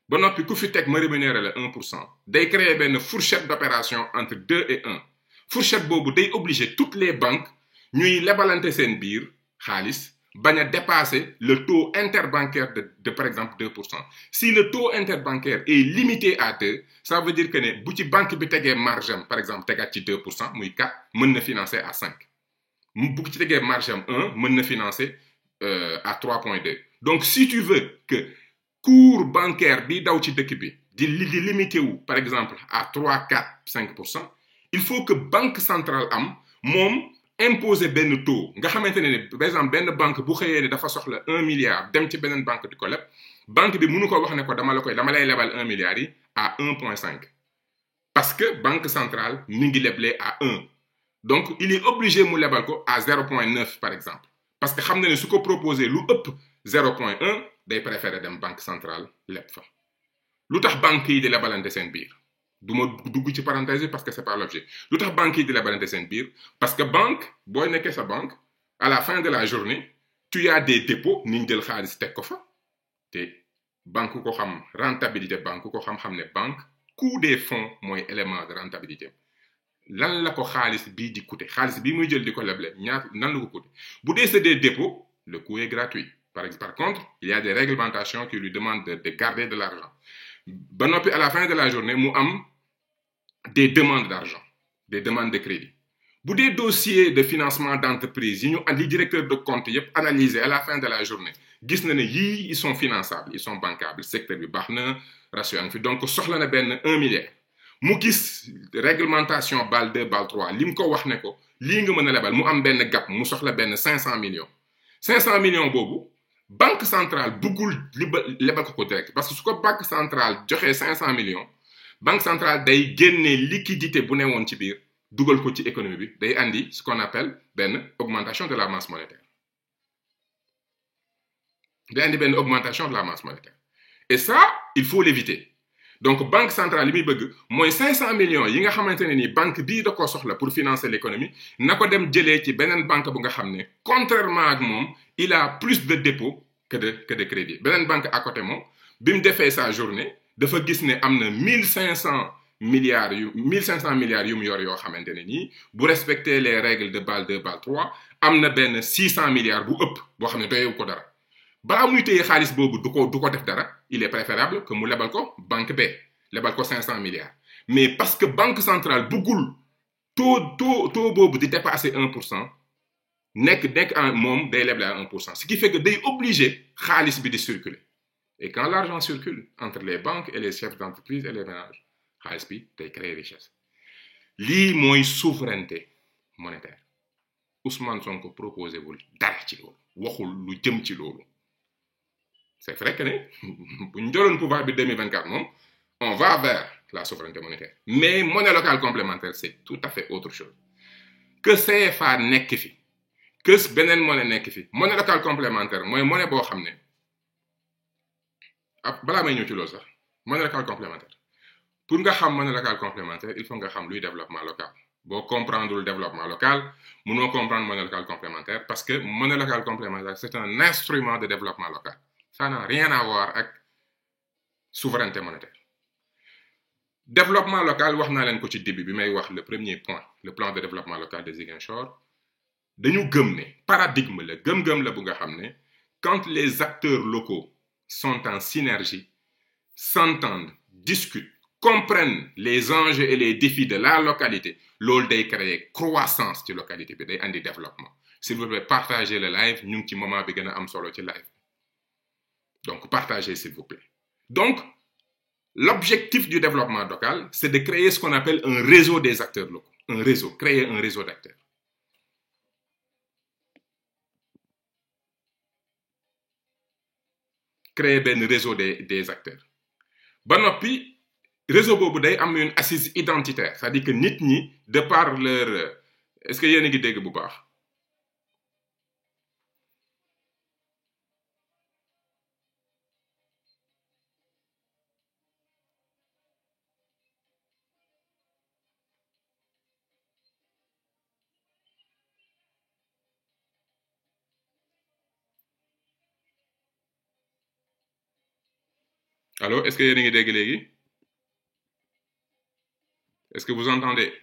ba noppi ku fi teg ma rémunérer le 1% day créer benn fourchette d'opération entre 2 et 1 fourchette boobu day obliger toutes les banques ñuy lebalante seen biir xaalis bañ a dépasser le taux interbancaire de par exemple 2%. Si le taux interbancaire est limité à 2, ça veut dire que ne bu ci banque bi tegee marge am par exemple tegaat ci 2% muy 4 mën na financer à 5 bu ci tegee marge am 1 mën na financer à 3,2. Donc si tu veux que cours bancaire bi daw ci dëkk bi di limité wu par exemple à 3, 4, 5%, il faut que banque centrale am moom imposer benn taux nga xamante ne par exemple benn banque bu xëyee ne dafa soxla 1 milliard dem ci beneen banque di ko leb banque bi mënu ko wax ne ko dama lay lebal 1 milliard yi à 1,5 parce que banque centrale mi ngi leblee à 1 donc il est obligé mu lebal ko à 0,9 par exemple parce que xam na ne su ko proposé lu ëpp 0,1 day préférer dem banque centrale leb fa lu tax banque yi di lebalante seen biir du ma dugg ci parenthèse parce que c'est pas l'objet lu tax banque yi di lebalante seen biir parce que banque booy nekkee sa banque à la fin de la journée tu as des dépôts ni ñu jël xaalis teg ko fa te banque ku ko xam rentabilité banque ku ko xam ne banque coût des fonds mooy élément de rentabilité lan la ko xaalis bii di coûter xaalis bii muy jël di ko leble ñaar nan la ko coûter bu dee c'est des dépôts le coût est gratuit par contre il y a des réglementations qui lui demandent de garder de l'argent ba noppi à la fin de la journée mu am des demandes d'argent des demandes de crédit bu dee dossier de financement d'entreprise yi ñu andi directeur de compte yépp analysé à la fin de la journée gis na ne yii ils sont finançables ils sont bancables secteur bi baax na ratio fi donc soxla na benn 1 milliard mu gis réglementation BAL 2 BAL 3 li mu ko wax ne ko lii nga mën a lebal mu am benn gap mu soxla benn 500 millions 500 millions boobu banque centrale bëggul lebal ko direct parce que su ko banque centrale joxee 500 millions banque centrale day génne liquidité bu newoon ci biir dugal ko ci économie bi day andi ce qu'on appelle benn augmentation de la masse monétaire day andi benn augmentation de la masse monétaire et ça il faut l'éviter donc banque centrale li muy bëgg mooy 500 millions yi nga xamante ne ni banque bii da koo soxla pour financer l'économie na ko dem jëlee ci beneen banque bu nga xam ne contrairement ak moom il a plus de dépôts que de crédit beneen banque à côté moom bi mu defee sa journée dafa gis ne am na 1500 milliards yu mu yor yoo xamante ne nii bu respecter les règles de BAL 2 BAL 3 am na benn 600 milliards bu ëpp boo xam ne doyewu ko dara balaa muy téye xaalis boobu du ko def dara il est préférable que mu lebal ko banque B lebal ko 500 milliards mais parce que banque centrale bëggul taux boobu di dépasser 1% nekk en moom day leble à 1% ce qui fait que day obligé xaalis bi di circuler et quand l'argent circule entre les banques et les chefs d'entreprise et les ménages xaalis bi day créer richesse lii mooy souveraineté monétaire Ousmane Sonko proposé wul dara ci loolu waxul lu jëm ci loolu c'est vrai que ne bu ñu jëloon pouvoir bi 2024 moom on va vers la souveraineté monétaire mais monnaie locale complémentaire c'est tout à fait autre chose que CFA nekk fi que beneen monnaie nekk fi monnaie locale complémentaire mooy monnaie boo xam ne balaa may ñëw ci loolu sax monnaie locale complémentaire pour nga xam monnaie locale complémentaire il faut nga xam luy développement local boo comprendre le développement local mënoo comprendre monnaie locale complémentaire parce que monnaie locale complémentaire c'est un instrument de développement local ça n'a rien à voir ak souveraineté monétaire développement local wax naa leen ko ci début bi may wax le premier point le plan de développement local de Ziguinchor dañu gëm ne paradigme la gëm-gëm la bu nga xam ne quand les acteurs locaux sont en synergie s'entendent discutent comprennent les enjeux et les défis de la localité loolu day créer croissance ci localité bi day andi développement s'il vous plaît partagez le live ñu ngi ci moment bi gën a am solo ci live Donc, partagez, s'il vous plaît. Donc, l'objectif du développement local, c'est de créer ce qu'on appelle un réseau des acteurs locaux. Un réseau, créer un réseau d'acteurs. Créer un réseau des acteurs. Ba noppi, réseau boobu day am une assise identitaire, c'est-à-dire que nit ñi, de par leur... Est-ce que yéen a ngi dégg bu baax? Allô, est-ce que yéen a ngi dégg léegi? Est-ce que vous entendez?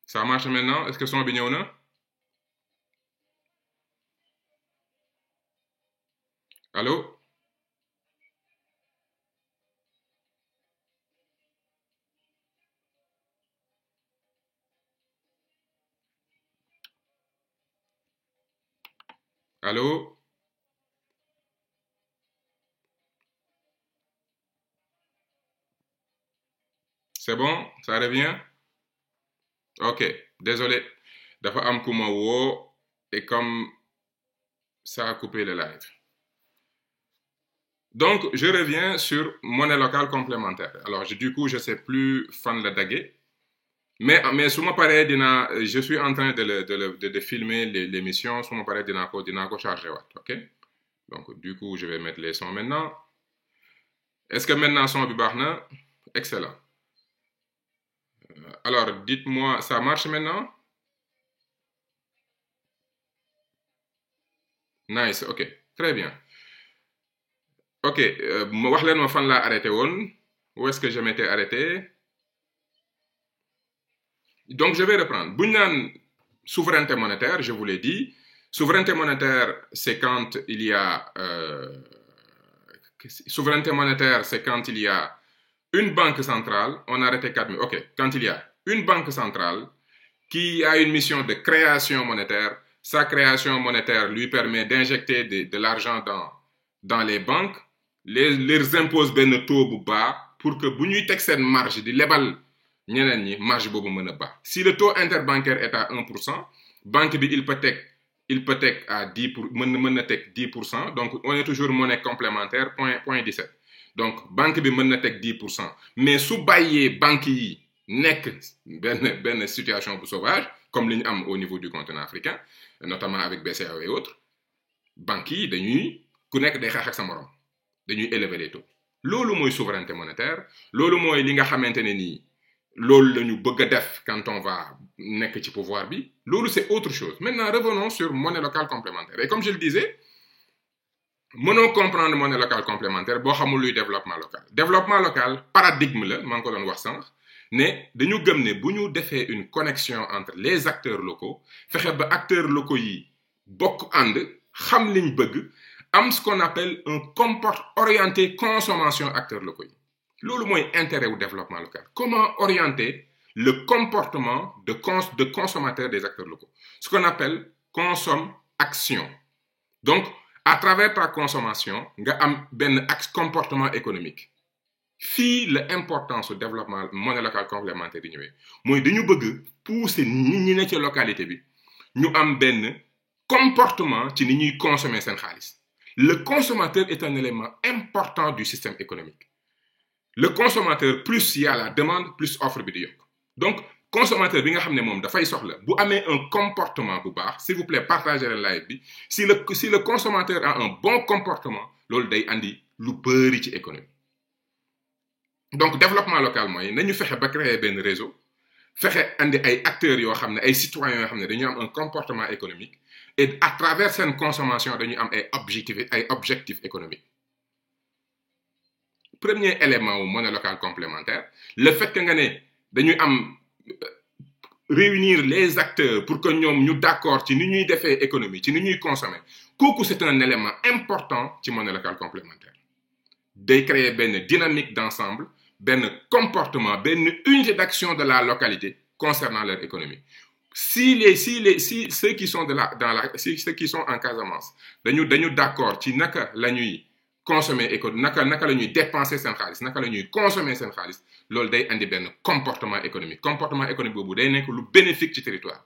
Ça marche maintenant? Est-ce que son bi ñëw na? Allô? Allô? C'est bon? Ça revient? Ok, désolé. Dafa am ku ma woo et comme ça a coupé le live. Donc, je reviens sur monnaie locale complémentaire. Alors, du coup, je ne sais plus fan la daguer. Mais su ma paree dinaa je suis en train de filmer l'émission. Su ma paree dinaa ko charger waat, ok? Donc, du coup, je vais mettre les sons maintenant. Est-ce que maintenant son bi baax na? Excellent. Alors, dites-moi, ça marche maintenant? Nice, ok. Très bien. Ok, wax leen ma fan laa arrêté woon. Où est-ce que je m'étais arrêté? Donc, je vais reprendre. Bu ñu naan souveraineté monétaire, je vous l'ai dit. Souveraineté monétaire, c'est quand il y a... souveraineté monétaire, c'est quand il y a une banque centrale. On a arrêté 4 000. Ok, quand il y a une banque centrale qui a une mission de création monétaire, sa création monétaire lui permet d'injecter de l'argent dans les banques, leur impose benn taux bu bas pour que bu ñuy teg seen marge di lebal ñeneen ñi marge boobu mën a baax. Si le taux interbancaire est à 1%, banque bi il peut teg à 10 pour mën na teg 10%. Donc on est toujours monnaie complémentaire point 17. Donc banque bi mën na teg 10%. Mais su bàyyee banque yi nekk benn situation bu sauvage comme li ñu am au niveau du continent africain, notamment avec BCEAO et autres, banques yi dañuy ku nekk day xeex ak sa morom dañuy élever les taux. Loolu mooy souveraineté monétaire. Loolu mooy li nga xamante ne nii loolu la ñu bëgg a def quand on va nekk ci pouvoir bi. Loolu c'est autre chose. Maintenant revenons sur monnaie locale complémentaire. Et comme je le disais, mënoo comprendre monnaie locale complémentaire boo xamul luy développement local. Développement local paradigme la maa ngi ko doon wax sànq ne dañu gëm ne bu ñu defee une connexion entre les acteurs locaux fexe ba acteurs locaux yi bokk ànd xam liñ bëgg am ce qu'on appelle un comportement orienté consommation acteurs locaux yi. Loolu mooy intérêt au développement local. Comment orienter le comportement de consommateur des acteurs locaux? Ce qu'on appelle consomme-action. Donc, à travers ta consommation, nga am benn axe comportement économique. Fii l'importance du développement monnaie locale complémentaire di ñëwee mooy dañu bëgg pousser nit ñi ne ci localité bi ñu am benn comportement ci ni ñuy consommer seen xaalis. Le consommateur est un élément important du système économique. Le consommateur, plus il y a la demande, plus offre bi di yokk. Donc, consommateur bi nga xam ne moom dafay soxla bu amee un comportement bu baax, s'il vous plaît, partagez le live bi. Si le consommateur a un bon comportement, loolu day andi lu bëri ci économie. Donc, développement local mooy nañu fexe ba créer benn réseau, fexe andi ay acteurs yoo xam ne ay citoyens yoo xam ne dañu am un comportement économique et à travers seen consommation dañu am ay objectifs économiques. Premier élément wu monnaie locale complémentaire, le fait que nga ne dañuy am réunir les acteurs pour que ñoom ñu d'accord ci ni ñuy defee économie ci ni ñuy consommer kooku c'est un élément important ci monnaie locale complémentaire. Day créer benn dynamique d'ensemble, benn comportement, benn unité d'action de la localité concernant leur économie. si ceux qui sont ceux qui sont en Casamance dañu d'accord ci naka la ñuy consommer naka la ñuy dépenser seen xaalis naka la ñuy consommer seen xaalis loolu day andi benn comportement économique boobu day nekk lu bénéfique ci territoire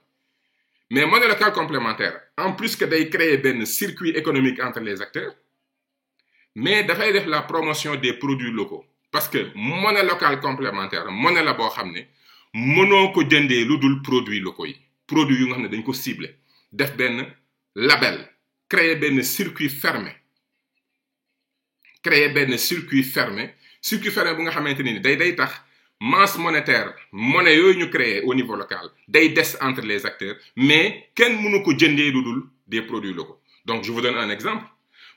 mais monnaie locale complémentaire en plus que day créer benn circuit économique entre les acteurs mais dafay def la promotion des produits locaux parce que monnaie locale complémentaire monnaie la boo xam ne mënoo ko jëndee lu dul produits locaux yi produits yu nga xam ne dañ ko ciblé def benn label créer benn circuit fermé bu nga xamante ni day tax masse monétaire monnaie yooyu ñu créé au niveau local day des entre les acteurs mais kenn mënu ko jëndee lu dul des produits locaux donc je vous donne un exemple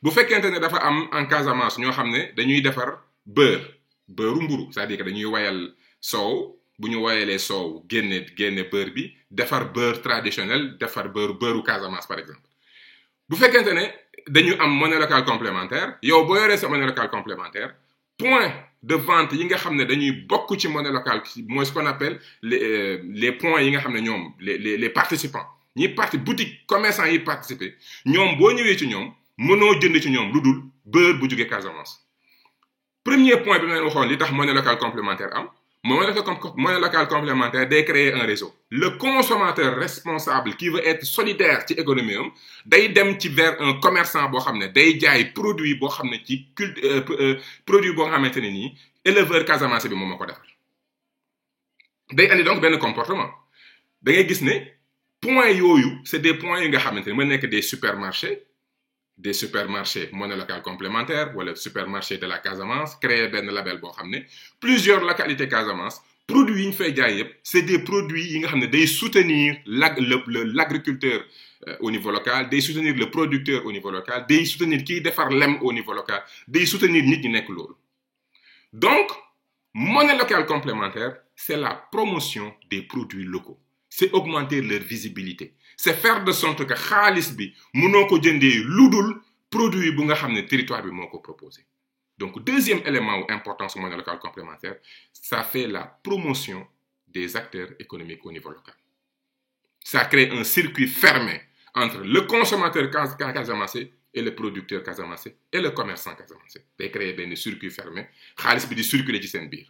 bu fekkente ne dafa am en Casamance ñoo xam ne dañuy defar beurre mburu c'est-à-dire que dañuy wayal soow bu ñu wayalee soow génne beurre bi defar beurre traditionnel defar beurru Casamance par exemple bu fekkente ne dañu am monnaie locale complémentaire yow boo yoree sa monnaie locale complémentaire point de vente yi nga xam ne dañuy bokk ci monnaie locale mooy ce qu'on appelle les points yi nga xam ne ñoom les participants boutique commerçant yi participer ñoom boo ñëwee ci ñoom mënoo jënd ci ñoom lu dul beurre bu jógee Casamance premier point bi ma leen waxoon li tax monnaie locale complémentaire am monnaie locale complémentaire day créer un réseau le consommateur responsable qui veut être solidaire ci économie am day dem ci vers un commerçant boo xam ne day jaay produit boo xam ne ci produit boo xamante ne nii éleveur Casamance bi moom moo ko defar day andi donc benn comportement da ngay gis ne points yooyu c'est des points yi nga xamante ne mën nekk des supermarchés monnaie locale complémentaire wala supermarché de la Casamance créer benn label boo xam ne plusieurs localités Casamance produits yi ñu fay jaay yëpp c'est des produits yi nga xam ne day soutenir l'agriculteur au niveau local day soutenir le producteur au niveau local day soutenir kiy defar lem au niveau local day soutenir nit ñi nekk loolu donc monnaie locale complémentaire c'est la promotion des produits locaux c'est augmenter leur visibilité c'est faire de sorte que xaalis bi mënoo ko jëndee lu dul produit bu nga xam ne territoire bi moo ko proposé donc deuxième élément ou importance monnaie locale complémentaire ça fait la promotion des acteurs économiques au niveau local ça crée un circuit fermé entre le consommateur casamançais et le producteur casamançais et le commerçant casamançais day créer benn circuit fermé xaalis bi di circuler ci seen biir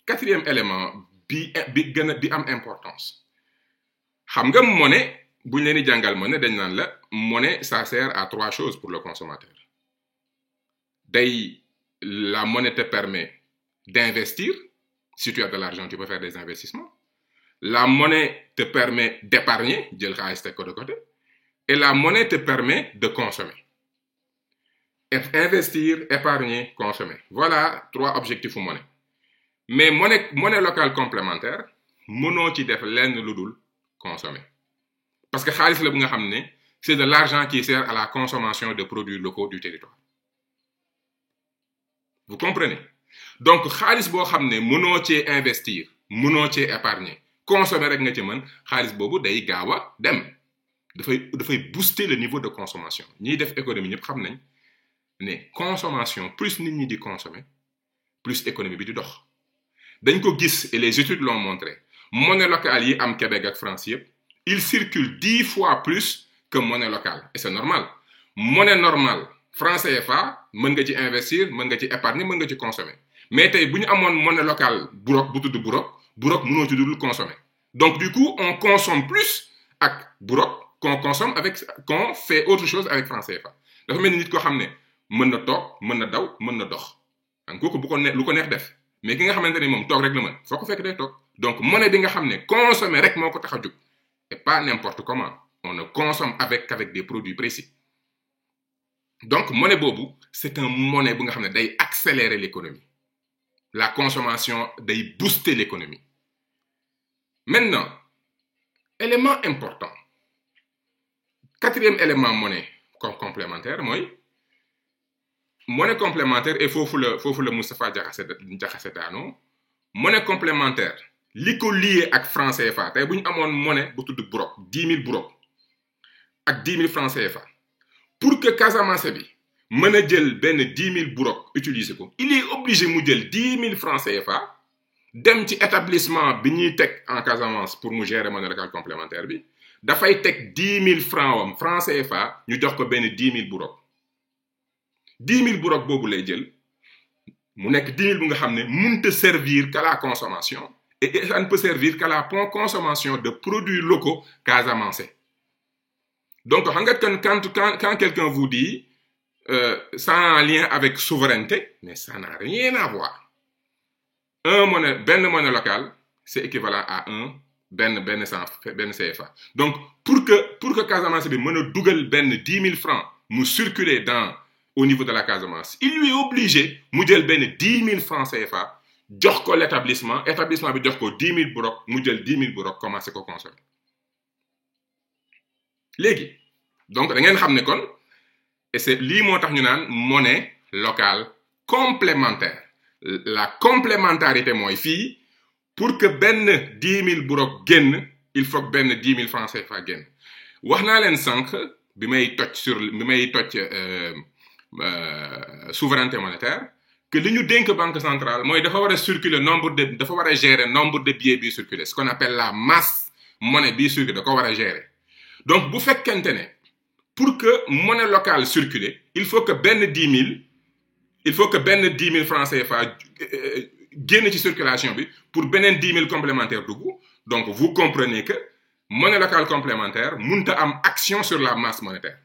quatrième élément bi am importance xam nga monnaie bu ñu leen di jàngal monnaie dañ naan la monnaie ça sert à trois choses pour le consommateur la monnaie te permet d'investir si tu as de l'argent tu peux faire des investissements la monnaie te permet d'épargner jël xaalis teg ko de côté et la monnaie te permet de consommer investir épargner consommer voilà trois objectifs u monnaie mais monnaie locale complémentaire mënoo ci def lenn lu dul consommer parce que xaalis la bu nga xam ne c'est de l'argent qui sert à la consommation de produits locaux du territoire vous comprenez donc xaalis boo xam ne mënoo cee investir mënoo cee épargner consommer rek nga ci mën xaalis boobu day gaaw a dem dafay booster le niveau de consommation ñiy def économie ñëpp xam nañ ne consommation plus nit ñi di consommer plus économie bi di dox dañ ko gis et les études l'ont montré monnaie locale yi am Québec ak France yëpp il circule 10 fois plus que monnaie locale et c'est normal monnaie normale franc CFA mën nga ci investir mën nga ci épargner mën nga ci consommer mais tey bu ñu amoon monnaie locale burok bu tudd burok mënoo ci dul consommer donc du coup on consomme plus ak burok qu'on fait autre chose avec franc CFA dafa mel ni nit koo xam ne mën na toog mën na daw mën na dox an kooku lu ko neex def mais ki nga xamante ni moom toog rek la mën foo ko fekk day toog donc monnaie bi nga xam ne consommer rek moo ko tax a jóg et pas n'importe comment on ne consomme qu'avec des produits précis donc monnaie boobu c'est un monnaie bu nga xam ne day accélérer l'économie la consommation day booster l'économie maintenant élément important quatrième élément monnaie complémentaire mooy monnaie complémentaire et foofu la Moustapha Diakhaté daanoo monnaie complémentaire li ko lié ak franc CFA tey bu ñu amoon monnaie bu tudd burok 10 000 burok ak 10 000 francs CFA pour que Casamance bi mën a jël benn 10 000 burok utiliser ko il est obligé mu jël 10 000 francs CFA dem ci établissement bi ñuy teg en Casamance pour mu gérer monnaie locale complémentaire bi dafay teg 10 000 francs am franc CFA ñu jox ko benn 10 000 burok 10 000 burok boobu lay jël mu nekk 10 000 bu nga xam ne mënut servir qu'à la consommation et ça ne peut servir qu'à la consommation de produits locaux casamançais. Donc quand quelqu'un vous dit ça a un lien avec souveraineté, mais ça n'a rien à voir. Ben monnaie locale, c'est équivalent à un ben CFA. Donc, pour que Casamance bi mën a dugal ben 10 000 francs mu circuler au niveau de la Casamance, il lui est obligé mu jël ben 10 000 francs CFA jox ko l'établissement bi jox ko 10 000 burok mu jël 10 000 burok commencé ko consommer. Léegi donc da ngeen xam ne kon et c'est lii moo tax ñu naan monnaie locale complémentaire. La complémentarité mooy fii pour que benn 10 000 burok génn il faut que benn 10 000 francs CFA génn wax naa leen sànq bi may toj souveraineté monétaire que li ñu dénk banque centrale mooy dafa war a circuler dafa war a gérer nombre de billets bi circuler ce qu'on appelle la masse monnaie bi circuler da ko war a gérer donc bu fekkente ne pour que monnaie locale circuler il faut que benn 10 000 francs CFA génn ci circulation bi pour beneen 10 000 complémentaires dugg donc vous comprenez que monnaie locale complémentaire mënta am action sur la masse monétaire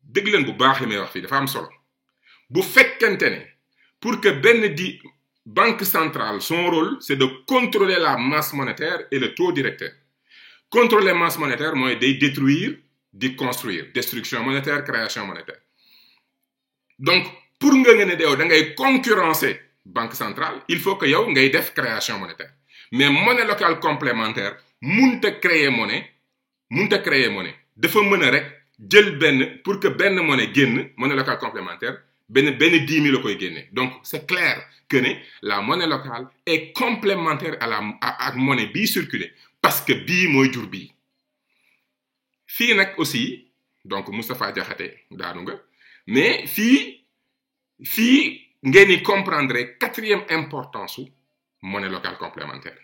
dégg leen bu baax li may wax fii dafa am solo bu fekkente ne pour que banque centrale son rôle c'est de contrôler la masse monétaire et le taux directeur contrôler masse monétaire mooy day détruire di construire destruction monétaire création monétaire donc pour nga ne yow da ngay concurrencer banque centrale il faut que yow ngay def création monétaire mais monnaie locale complémentaire mënta créer monnaie dafa mën a rek jël pour que benn monnaie génn monnaie locale complémentaire benn 10 000 la koy génne donc c'est clair que la monnaie locale est complémentaire à monnaie bii circuler parce que bii mooy jur bii fii nag aussi donc Moustapha Diakhaté daanu nga mais fii ngeen di comprendre 4e importance su monnaie locale complémentaire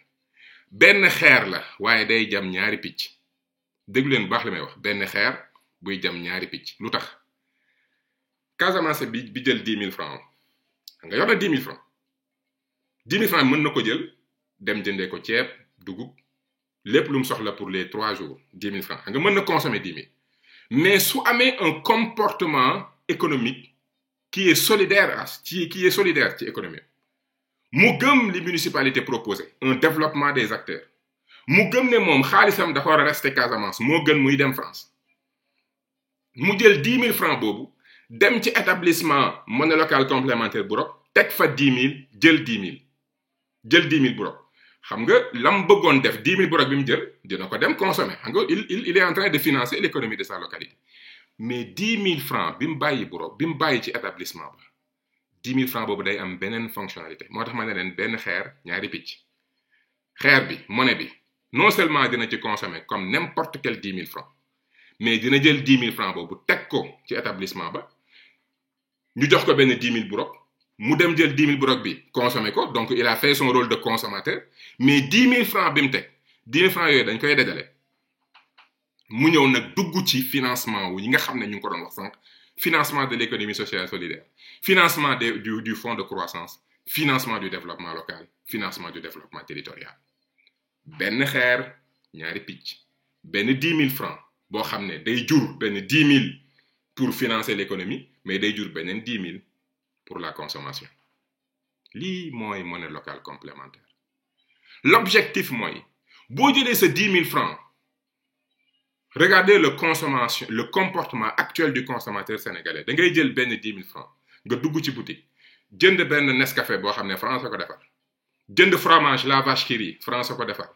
benn xeer la waaye day jam ñaari picc déglu leen baax li may wax benn xeer buy jam ñaari picc lu tax Casamance bi jël 10 000 francs nga yor na 10 000 francs 10 000 francs mën na ko jël dem jëndee ko ceeb dugub lépp lu mu soxla pour les 3 jours 10 000 francs nga mën na consommer 10 000 mais su amee un comportement économique qui est solidaire ci économie mu gëm li municipalité proposé un développement des acteurs mu gëm ne moom xaalisam dafa war a rester Casamance moo gën muy dem France mu jël 10 000 francs boobu dem ci établissement monnaie locale complémentaire burok teg fa 10 000 jël 10 000 burok xam nga lam bëggoon def 10 000 burok bi mu jël dina ko dem consommer xam nga il est en train de financer l'économie de sa localité mais 10 000 francs bi mu bàyyi burok bi mu bàyyi ci établissement ba 10 000 francs boobu day am beneen fonctionnalité moo tax ma ne leen benn xeer ñaari picc xeer bi monnaie bi non seulement dina ci consommer comme n'importe quel 10 000 francs mais dina jël 10 000 francs boobu teg ko ci établissement ba ñu jox ko benn 10 000 burok mu dem jël 10 000 burok bi consommer ko donc il a fait son rôle de consommateur mais 10 000 francs bi mu teg 10 000 francs yooyu dañ koy dajale mu ñëw nag dugg ci financement wu yi nga xam ne ñu ngi ko doon wax sànq financement de l'économie sociale solidaire financement du fonds de croissance financement du développement local financement du développement territorial benn xeer ñaari picc benn 10 000 francs boo xam ne day jur benn 10 000 pour financer l'économie mais day jur beneen 10 000 pour la consommation lii mooy monnaie locale complémentaire l'objectif mooy boo jëlee sa 10 000 francs regardez le comportement actuel du consommateur sénégalais da ngay jël benn 10 000 francs nga dugg ci boutique jënd benn Nescafé boo xam ne France ko defar jënd fromage la vache qui rit France ko defar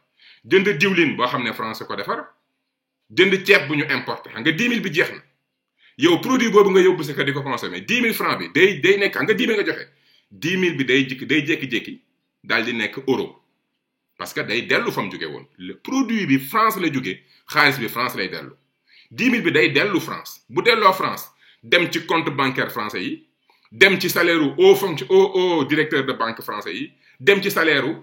jënd diwlin boo xam ne France ko defar jënd ceeb bu ñu importé xam nga 10 000 bi jeex na yow produit boobu nga yóbbu sa kër di ko consommer 10 000 francs bi day nekk xam nga 10 000 nga joxe 10 000 bi day jékki-jékki daal di nekk euro parce que day dellu fa mu jóge woon le produit bi France la jóge xaalis bi France lay dellu 10 000 bi day dellu France bu delloo France dem ci compte bancaire français yi dem ci salaire au directeur de banque français yi dem ci salaire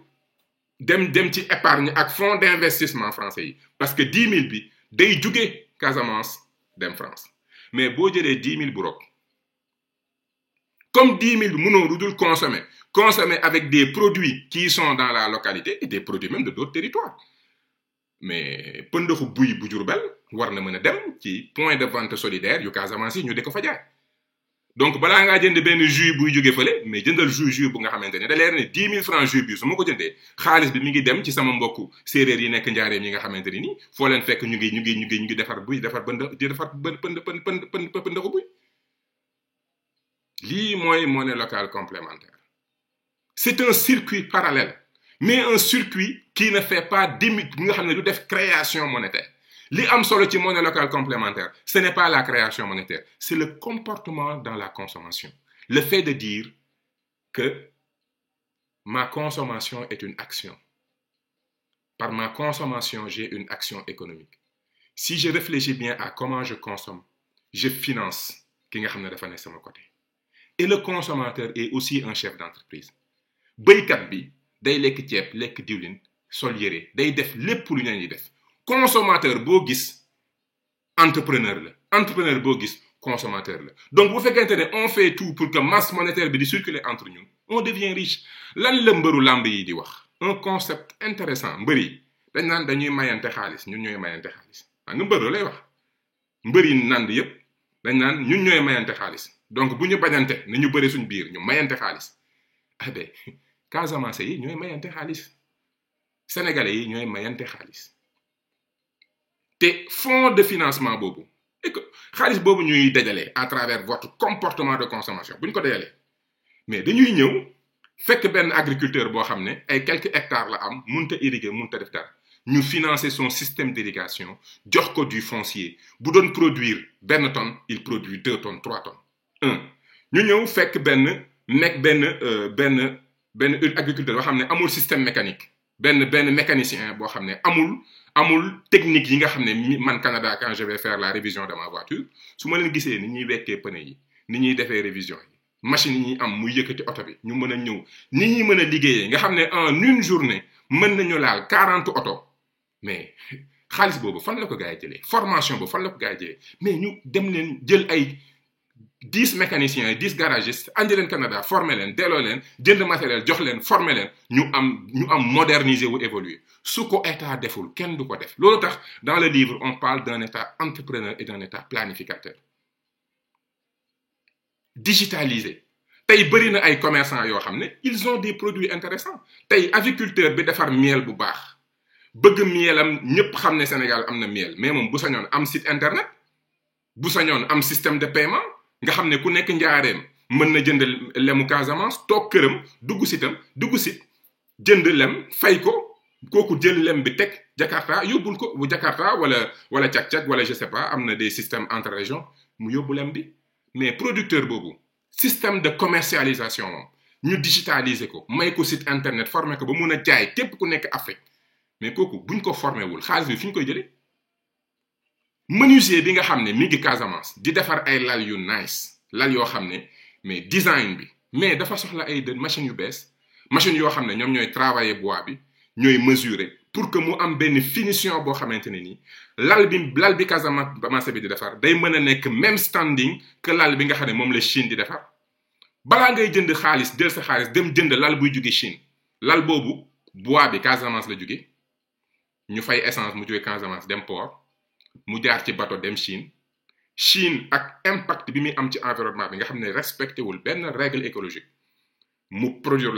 dem ci épargne ak fonds d'investissement français yi parce que 10 000 bi day jóge Casamance dem France mais boo jëlee 10 000 bu rok comme 10 000 bi mënoo lu dul consommer avec des produits qui sont dans la localité et des produits même de d'autres territoires mais pëndaxu buy bu Diourbel war na mën a dem ci point de vente solidaire yu Casamance yi ñu di ko fa jaay donc balaa ngaa jënd benn jus buy jóge fële mais jëndal jus bu nga xamante ne da leer ne 10 000 francs jus bi su ma ko jëndee xaalis bi mi ngi dem ci sama mbokku séeréer yi nekk njaareem yi nga xamante ni nii foo leen fekk ñu ngi defar buy defar pëndaxu buy lii mooy monnaie locale complémentaire c'est un circuit parallèle mais un circuit qui ne fait pas bi nga xam ne du def création monétaire li am solo ci monnaie locale complémentaire ce n'est pas la création monétaire c'est le comportement dans la consommation le fait de dire que ma consommation est une action par ma consommation j'ai une action économique si je réfléchis bien à comment je consomme je finance ki nga xam ne dafa ne sama côté et le consommateur est aussi un chef d'entreprise béykat bi day lekk ceeb lekk diwlin sol yére day def lépp lu ñuy def consommateur boo gis entrepreneur boo gis consommateur la donc bu fekkente ne on fait tout pour que masse monétaire bi di circuler entre ñun on devient riche lan la mbëru làmb yi di wax un concept intéressant mbër yi dañ naan dañuy mayante xaalis ñun ñooy mayante xaalis nga mbër lay wax mbër yi nand yépp dañ naan ñun ñooy mayante xaalis donc bu ñu bañante na ñu bëri suñ biir ñu mayante xaalis ben Casamance yi ñooy mayante xaalis sénégalais yi ñooy mayante xaalis te fonds de financement boobu et que xaalis boobu ñuy dajale à travers votre comportement de consommation bu ñu ko dajalee mais dañuy ñëw fekk benn agriculteur boo xam ne ay quelques hectares la am mënut a irriguer mënut a def dara ñu financer son système d'irrigation jox ko du foncier bu doon produire benn tonne il produit 2 tonnes 3 tonnes ñu ñëw fekk benn agriculteur boo xam ne amul système mécanique benn mécanicien boo xam ne amul technique yi nga xam ne man Canada quand je vais faire la révision de ma voiture su ma leen gisee ni ñuy wekkee pneu yi ni ñuy defee révision yi machine yi ñuy am muy yëkkati oto bi ñu mën a ñëw ni ñuy mën a liggéeyee nga xam ne en une journée mën nañu laal 40 oto mais xaalis boobu fan la ko gars yi jëlee formation boobu fan la ko gars yi jëlee mais ñu dem leen jël ay 10 mécaniciens 10 garagistes andi leen Canada former leen delloo leen jënd matériel jox leen former leen ñu am moderniser wu évoluer su ko état deful kenn du ko def loolu tax dans le livre on parle d'un état entrepreneur et d'un état planificateur digitalisé tey bëri na ay commerçants yoo xam ne ils ont des produits intéressants tey aviculteur bi defar miel bu baax bëgg mielam ñëpp xam ne Sénégal am na miel mais moom bu sañoon am site internet bu sañoon am système de paiement nga xam ne ku nekk njaareem mën na jënd lemu Casamance toog këram dugg site jënd lem fay ko kooku jël lem bi teg Jakarta yóbbul ko bu Jakarta wala cag-cag wala je sais pas am na des systèmes entre régions mu yóbbu lem bi mais producteur boobu système de commercialisation moom ñu digitaliser ko may ko site internet former ko ba mun a jaay képp ku nekk Afrique mais kooku buñ ko formé wul xaalis bi fi ñu koy jëlee menuisier bi nga xam ne mi ngi Casamance di defar ay lal yu nice lal yoo xam ne mais design bi mais dafa soxla ay machines yu bees machines yoo xam ne ñoom ñooy travailler bois bi ñooy mesurer pour que mu am benn finition boo xamante ne nii lal bi Casamance bi di defar day mën a nekk même standing que lal bi nga xam ne moom la Chine di defar balaa ngay jënd xaalis jël sa xaalis dem jënd lal buy jóge Chine lal boobu bois bi Casamance la jóge ñu fay essence mu jóge Casamance dem port mu jaar ci bateau dem Chine ak impact bi muy am ci environnement bi nga xam ne respecté wul benn règle écologique mu produire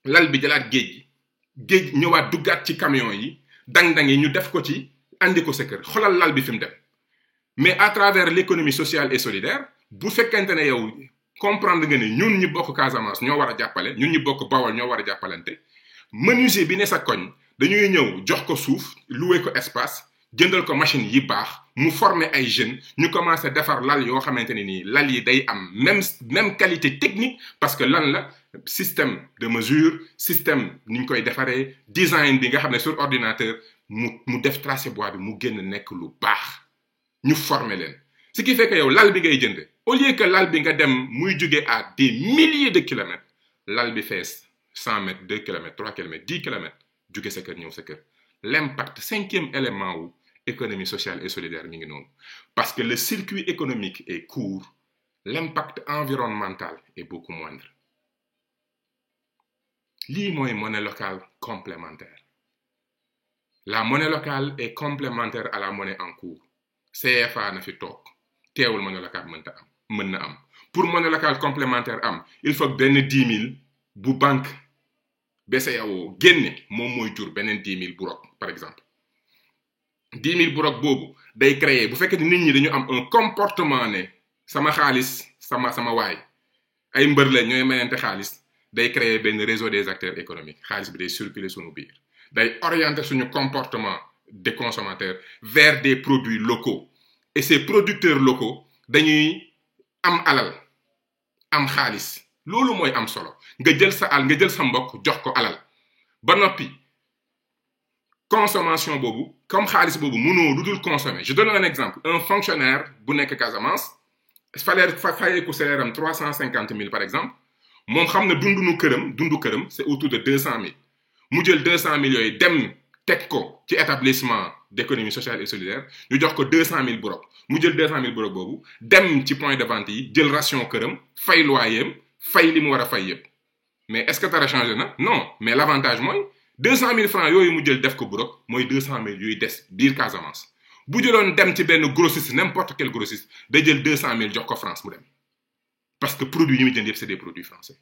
lal bi jëlaat géej ñëwaat duggaat ci camion yi dang-dang yi ñu def ko ci andi ko sa kër xoolal lal bi fi mu dem mais à travers l'économie sociale et solidaire bu fekkente ne yow comprendre nga ne ñun ñu bokk Casamance ñoo war a jàppale ñun ñu bokk Bawol ñoo war a jàppalante menuisier bi ne sa koñ dañuy ñëw jox ko suuf louer ko espace jëndal ko machine yi baax mu former ay jeunes ñu commencé defar lal yoo xamante ne nii lal yi day am même qualité technique parce que lan la système de mesure système ni ñu koy defaree design bi nga xam ne sur ordinateur mu def tracé bois bi mu génn nekk lu baax ñu former leen ce qui fait que yow lal bi ngay jënd au lieu que lal bi nga dem muy jóge à des milliers de kilomètres lal bi fees 100 mètres 2 kilomètres 3 kilomètres 10 kilomètres jóge sa kër ñëw sa kër l'impact cinquième élément wu économie sociale et solidaire mi ngi noonu parce que le circuit économique est court l'impact environnemental est beaucoup moindre lii mooy monnaie locale complémentaire la monnaie locale est complémentaire à la monnaie en cours CFA na fi toog teewul monnaie locale mën na am pour monnaie locale complémentaire am il faut que benn 10 000 bu banque BCEAO génne moom mooy jur beneen 10 000 bu rok par exemple 10 000 bu rok boobu day créer bu fekkee nit ñi dañu am un comportement ne sama xaalis sama waay ay mbër la ñooy mayante xaalis day créer benn réseau des acteurs économiques xaalis bi day circuler suñu biir day orienter suñu comportement des consommateurs vers des produits locaux et ces producteurs locaux dañuy am alal am xaalis loolu mooy am solo nga jël sa mbokk jox ko alal ba noppi consommation boobu comme xaalis boobu mënoo lu dul consommer je donne un exemple un fonctionnaire bu nekk Casamance fayeeku salaire am 350 000 par exemple moom xam na dundu këram c'est autour de 200 000 mu jël 200 000 yooyu dem teg ko ci établissement d'économie sociale et solidaire ñu jox ko 200 000 burok mu jël 200 000 burok boobu dem ci point de vente yi jël ration këram fay loyer fay li mu war a fay yëpp mais est-ce que dara changé na non mais l'avantage mooy 200 000 francs yooyu mu jël def ko burok mooy 200 000 yooyu des biir Casamance bu jëloon dem ci benn grossiste n'importe quel grossiste day jël 200 000 jox ko France mu dem parce que produits yi muy jënd yëpp c'est des produits français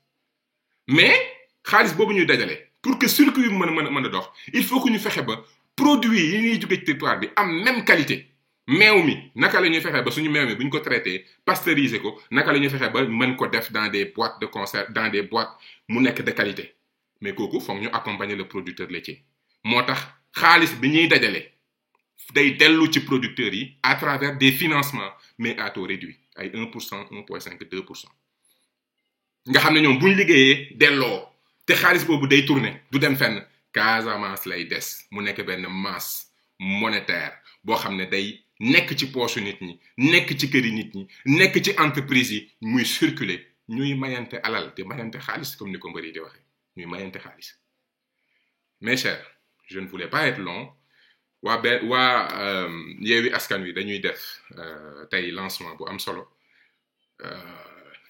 mais xaalis boobu ñuy dajale pour que circuit bi mën a dox il faut que ñu fexe ba produits yi ñuy jóge ci territoire bi am même qualité meew mi naka la ñuy fexe ba suñu meew mi bu ñu ko traité pasteuriser ko naka la ñuy fexe ba mën ko def dans des boîtes de conserve dans des boîtes mu nekk de qualité mais kooku foog ñu accompagner le producteur laitier moo tax xaalis bi ñuy dajale day dellu ci producteurs yi à travers des financements mais à taux réduit ay 1% 1,5 2% nga xam ne ñoom bu ñu liggéeyee delloo te xaalis boobu day tourner du dem fenn Casamance lay des mu nekk benn masse monétaire boo xam ne day nekk ci poche nit ñi nekk ci këri nit ñi nekk ci entreprise yi muy circuler ñuy mayante alal te mayante xaalis comme ni ko mbër yi di waxee ñuy mayante xaalis mes chers je ne voulais pas être long waa Yewwi Askan Wi dañuy def tey lancement bu am solo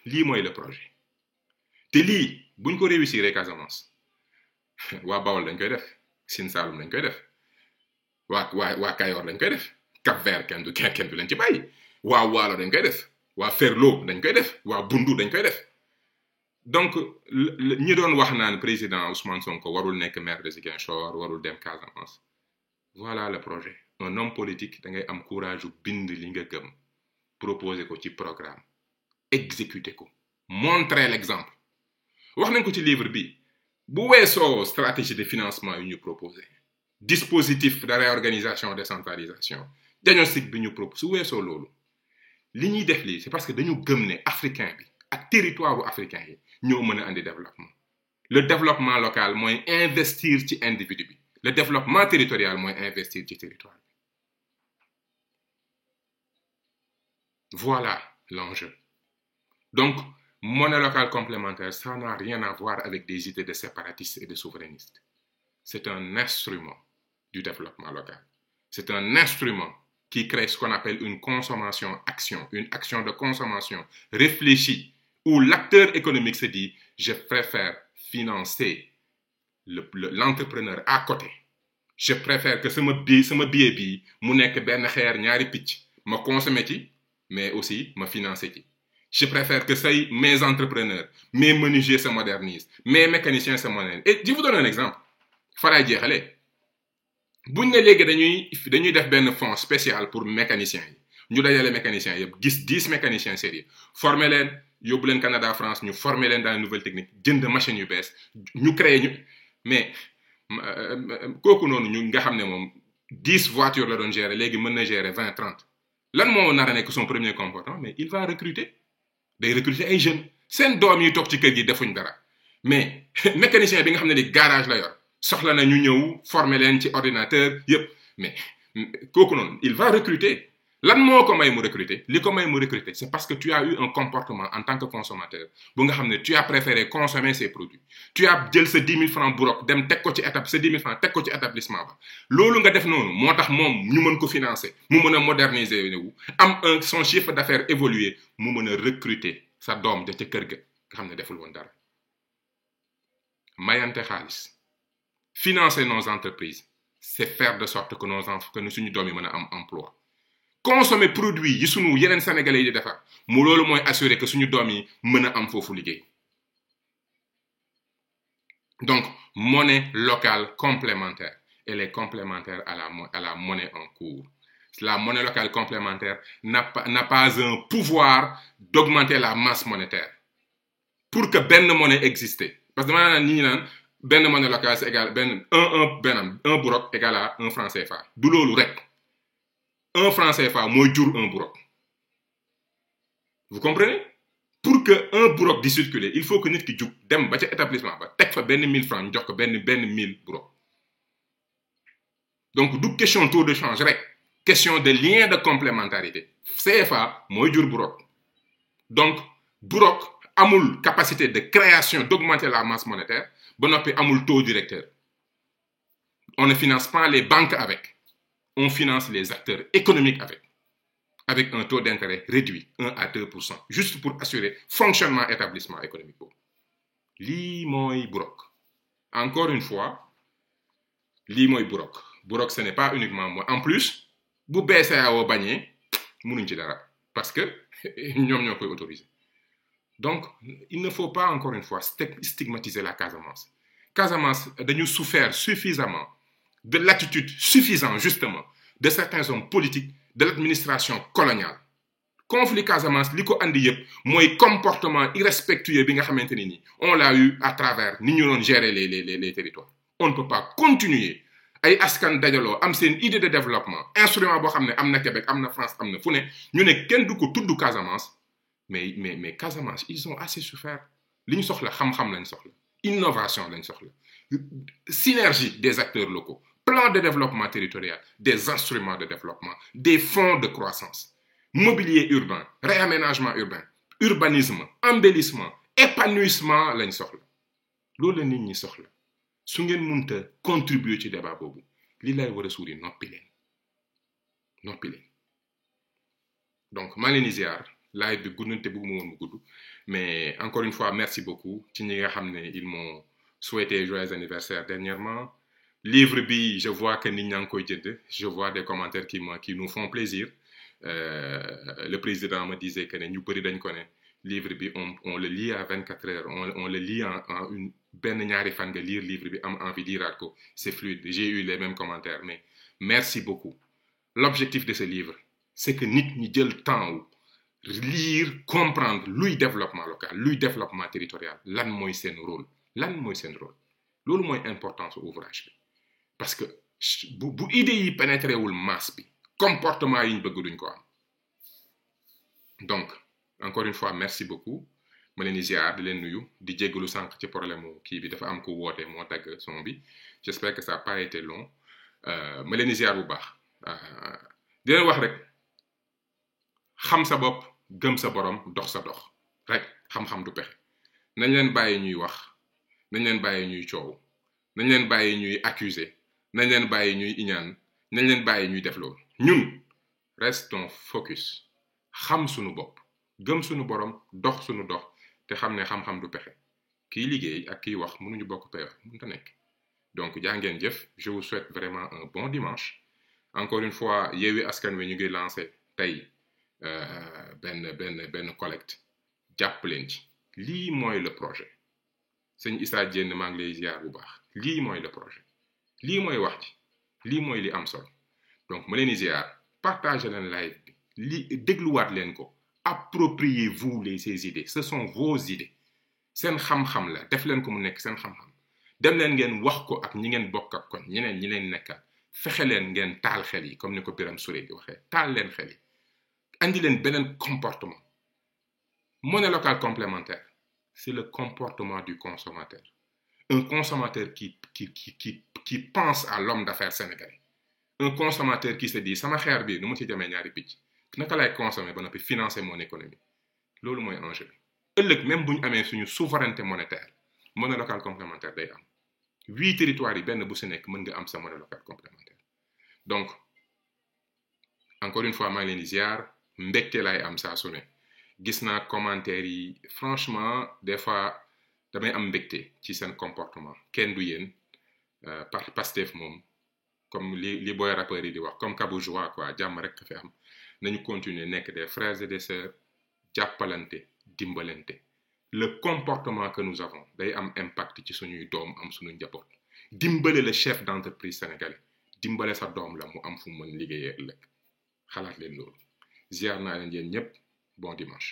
lii mooy le projet te lii buñ ko réussir Casamance waa Bawol dañ koy def Sine Saloum dañ koy def waa Kayoor dañ koy def Cap-Vert kenn du leen ci bàyyi waa Waalo dañ koy def waa Ferlo dañ koy def waa Bundu dañ koy def donc ñi doon wax naan président Ousmane Sonko warul nekk maire de Ziguinchor warul dem Casamance voilà le projet un homme politique da ngay am courage bind li nga gëm proposer ko ci programme exécuter ko montrer l'exemple wax nañ ko ci livre bi bu weesoo stratégie de financement yu ñu proposé dispositif de réorganisation décentralisation diagnostic bi ñu proposé su weesoo loolu li ñuy def lii c'est parce que dañu gëm ne africain bi ak territoire bu africain yi ñoo mën a andi développement le développement local mooy investir ci individu bi le développement territorial mooy investir ci territoire bi voilà l'enjeu donc monnaie locale complémentaire, ça n'a rien à voir avec des idées de séparatistes et de souverainistes. C'est un instrument du développement local. C'est un instrument qui crée ce qu'on appelle une consommation-action, une action de consommation réfléchie, où l'acteur économique se dit, je préfère financer l'entrepreneur à côté. Je préfère que ce billet bi mu nekk benn xeer ñaari picc ma consommer ci mais aussi ma financer ci. Je préfère que mes entrepreneurs, mes menuisiers se modernisent, mes mécaniciens se modernisent. Et je vous donne un exemple. Faray jeexale buñ ne léegi dañuy def benn fonds spécial pour mécaniciens yi ñu dajale mécaniciens yëpp gis 10 mécaniciens sérieux former leen yóbbu leen Canada France ñu former leen dans les nouvelles techniques jënd machines yu bees ñu créer ñu mais kooku noonu ñu nga xam ne moom 10 voitures la doon gérer léegi mën na gérer 20 30 lan moo nar a nekk son premier comportement mais il va recruter. day recruter ay jeunes seen doom yi toog ci kër gi defuñ dara mais mécanicien bi nga xam ne di garage la yor soxla na ñu ñëw former leen ci ordinateur yëpp mais kooku noonu il va recruter lan moo ko may mu recruter li ko may mu recruter c'est parce que tu as eu un comportement en tant que consommateur bu nga xam ne tu as préféré consommer ces produits tu as jël sa 10 000 francs burok dem teg ko ci étape sa 10 000 francs teg ko ci établissement ba loolu nga def noonu moo tax moom ñu mën ko financer mu mën a moderniser wu am son chiffre d'affaires évolué mu mën a recruter sa doom ja ca kër ga nga xam ne deful woon dara mayante xaalis financer nos entreprises c'est faire de sorte que que suñu doom yi mën a am emploi consommer produit yi sunu yeneen sénégalais yi di defar mu loolu mooy assurer que suñu doom yi mën a am foofu liggéey donc monnaie locale complémentaire elle est complémentaire à la monnaie en cours la monnaie locale complémentaire n'a pas un pouvoir d'augmenter la masse monétaire pour que benn monnaie existe parce que dama naan ñi naan benn monnaie locale c'est égal un burok égal à un franc CFA du loolu rek un franc CFA mooy jur un burok vous comprenez pour que un burok di circuler il faut que nit ki jug dem ba ca établissement ba teg fa benn 1000 francs ñu jox ko benn 1000 burok donc du question taux de change rek question de lien de complémentarité CFA mooy jur burok donc burok amul capacité de création d'augmenter la masse monétaire ba noppi amul taux directeur on ne finance pas les banques avec on finance les acteurs économiques avec un taux d'intérêt réduit 1 à 2% juste pour assurer fonctionnement établissement économique boobu lii mooy burok encore une fois lii mooy burok ce n'est pas uniquement moi en plus bu BCEAO bañee mënuñ ci dara parce que ñoom ñoo koy autoriser donc il ne faut pas encore une fois stigmatiser la Casamance dañu souffert suffisamment de l'attitude suffisante justement de certains hommes politiques de l'administration coloniale conflit Casamance li ko andi yëpp mooy comportement irrespectueux bi nga xamante ni nii on l'a eu à travers ni ñu doon gérer les territoires on ne peut pas continuer ay askan dajaloo am seen idée de développement instrument boo xam ne am na Québec am na France am na fu ne ñu ne kenn du ko tudd Casamance mais Casamance ils ont assez souffert li ñu soxla xam-xam lañ soxla innovation lañ soxla synergie des acteurs locaux plan de développement territorial des instruments de développement des fonds de croissance mobilier urbain réaménagement urbain urbanisme embellissement épanouissement lañ soxla loolu la nit ñi soxla su ngeen mënta contribuer ci débat boobu li lay war a suuri noppi leen donc maa ngi leen di ziar live bi gudd na te bëgguma woon mu gudd mais encore une fois merci beaucoup ci ñi nga xam ne ils m'ont souhaité joyeux anniversaire dernièrement livre bi je vois que nit ñaa ngi koy jënd je vois des commentaires qui nous font plaisir le président me disait que ne ñu bëri dañ ko ne livre bi on le lit à 24 heures on le lit en une benn ñaari fan nga lire livre bi am envie diraat ko c'est fluide j'ai eu les mêmes commentaires mais merci beaucoup l'objectif de ce livre c'est que nit ñi jël temps wu lire comprendre luy développement local luy développement territorial lan mooy seen rôle loolu mooy importance ouvrage bi parce que bu idée yi pénétré wul masse bi comportement yi ñu bëgg duñ ko am donc encore une fois merci beaucoup ma leen di ziar di leen nuyu di jéggalu sànq ci problème kii bi dafa am ko woote moo tagg son bi j'espère que ça n'a pas été long ma leen di ziar bu baax di leen wax rek xam sa bopp gëm sa borom dox sa dox rek xam-xam du pexe nañ leen bàyyi ñuy wax nañ leen bàyyi ñuy coow nañ leen bàyyi ñuy accuser nañ leen bàyyi ñuy iñaan nañ leen bàyyi ñuy def loolu ñun restons focus xam suñu bopp gëm suñu borom dox suñu dox te xam ne xam-xam du pexe kiy liggéey ak kiy wax mënuñu bokk payoor mënta nekk donc jaa ngeen jëf je vous souhaite vraiment un bon dimanche encore une fois Yewwi Askan Wi ñu ngi lancé tey benn collecte jàpp leen ci lii mooy le projet sëñ Issa Diène maa ngi lay ziar bu baax lii mooy le projet lii mooy wax ji lii mooy li am solo donc ma leen di ziar partagez leen live bi li dégluwaat leen ko appropriez-vous ces idées ce sont vos idées seen xam-xam la def leen ko mu nekk seen xam-xam dem leen ngeen wax ko ak ñi ngeen bokk ak kon ñeneen ñi leen nekkal fexe leen ngeen taal xel yi comme ni ko Birame Souleye di waxee taal leen xel yi andi leen beneen comportement monnaie locale complémentaire c'est le comportement du consommateur un consommateur qui pense à l'homme d'affaires sénégalais un consommateur qui se dit sama xeer bi nu mu ci jamee ñaari picc naka lay consommer ba noppi financer mon économie loolu mooy enjeu bi ëllëg même bu ñu amee suñu souveraineté monétaire monnaie locale complémentaire day am 8 territoires yi benn bu si nekk mën nga am sa monnaie locale complémentaire donc encore une fois maa ngi leen di ziar mbégte laay am saa su ne gis naa commentaires yi franchement des fois damay am mbégte ci seen comportement kenn du yéen Pastef moom comme li booy rappeurs yi di wax comme Kabou Joie quoi jàmm rek ka fi am nañu continuer nekk des frères et des sœurs jàppalante dimbalante le comportement que nous avons day am impact ci suñuy doom am suñu njaboot dimbale le chef d'entreprise sénégalais dimbale sa doom la mu am fu mu mën liggéeyee ëllëg xalaat leen loolu ziar naa leen yéen ñëpp bon dimanche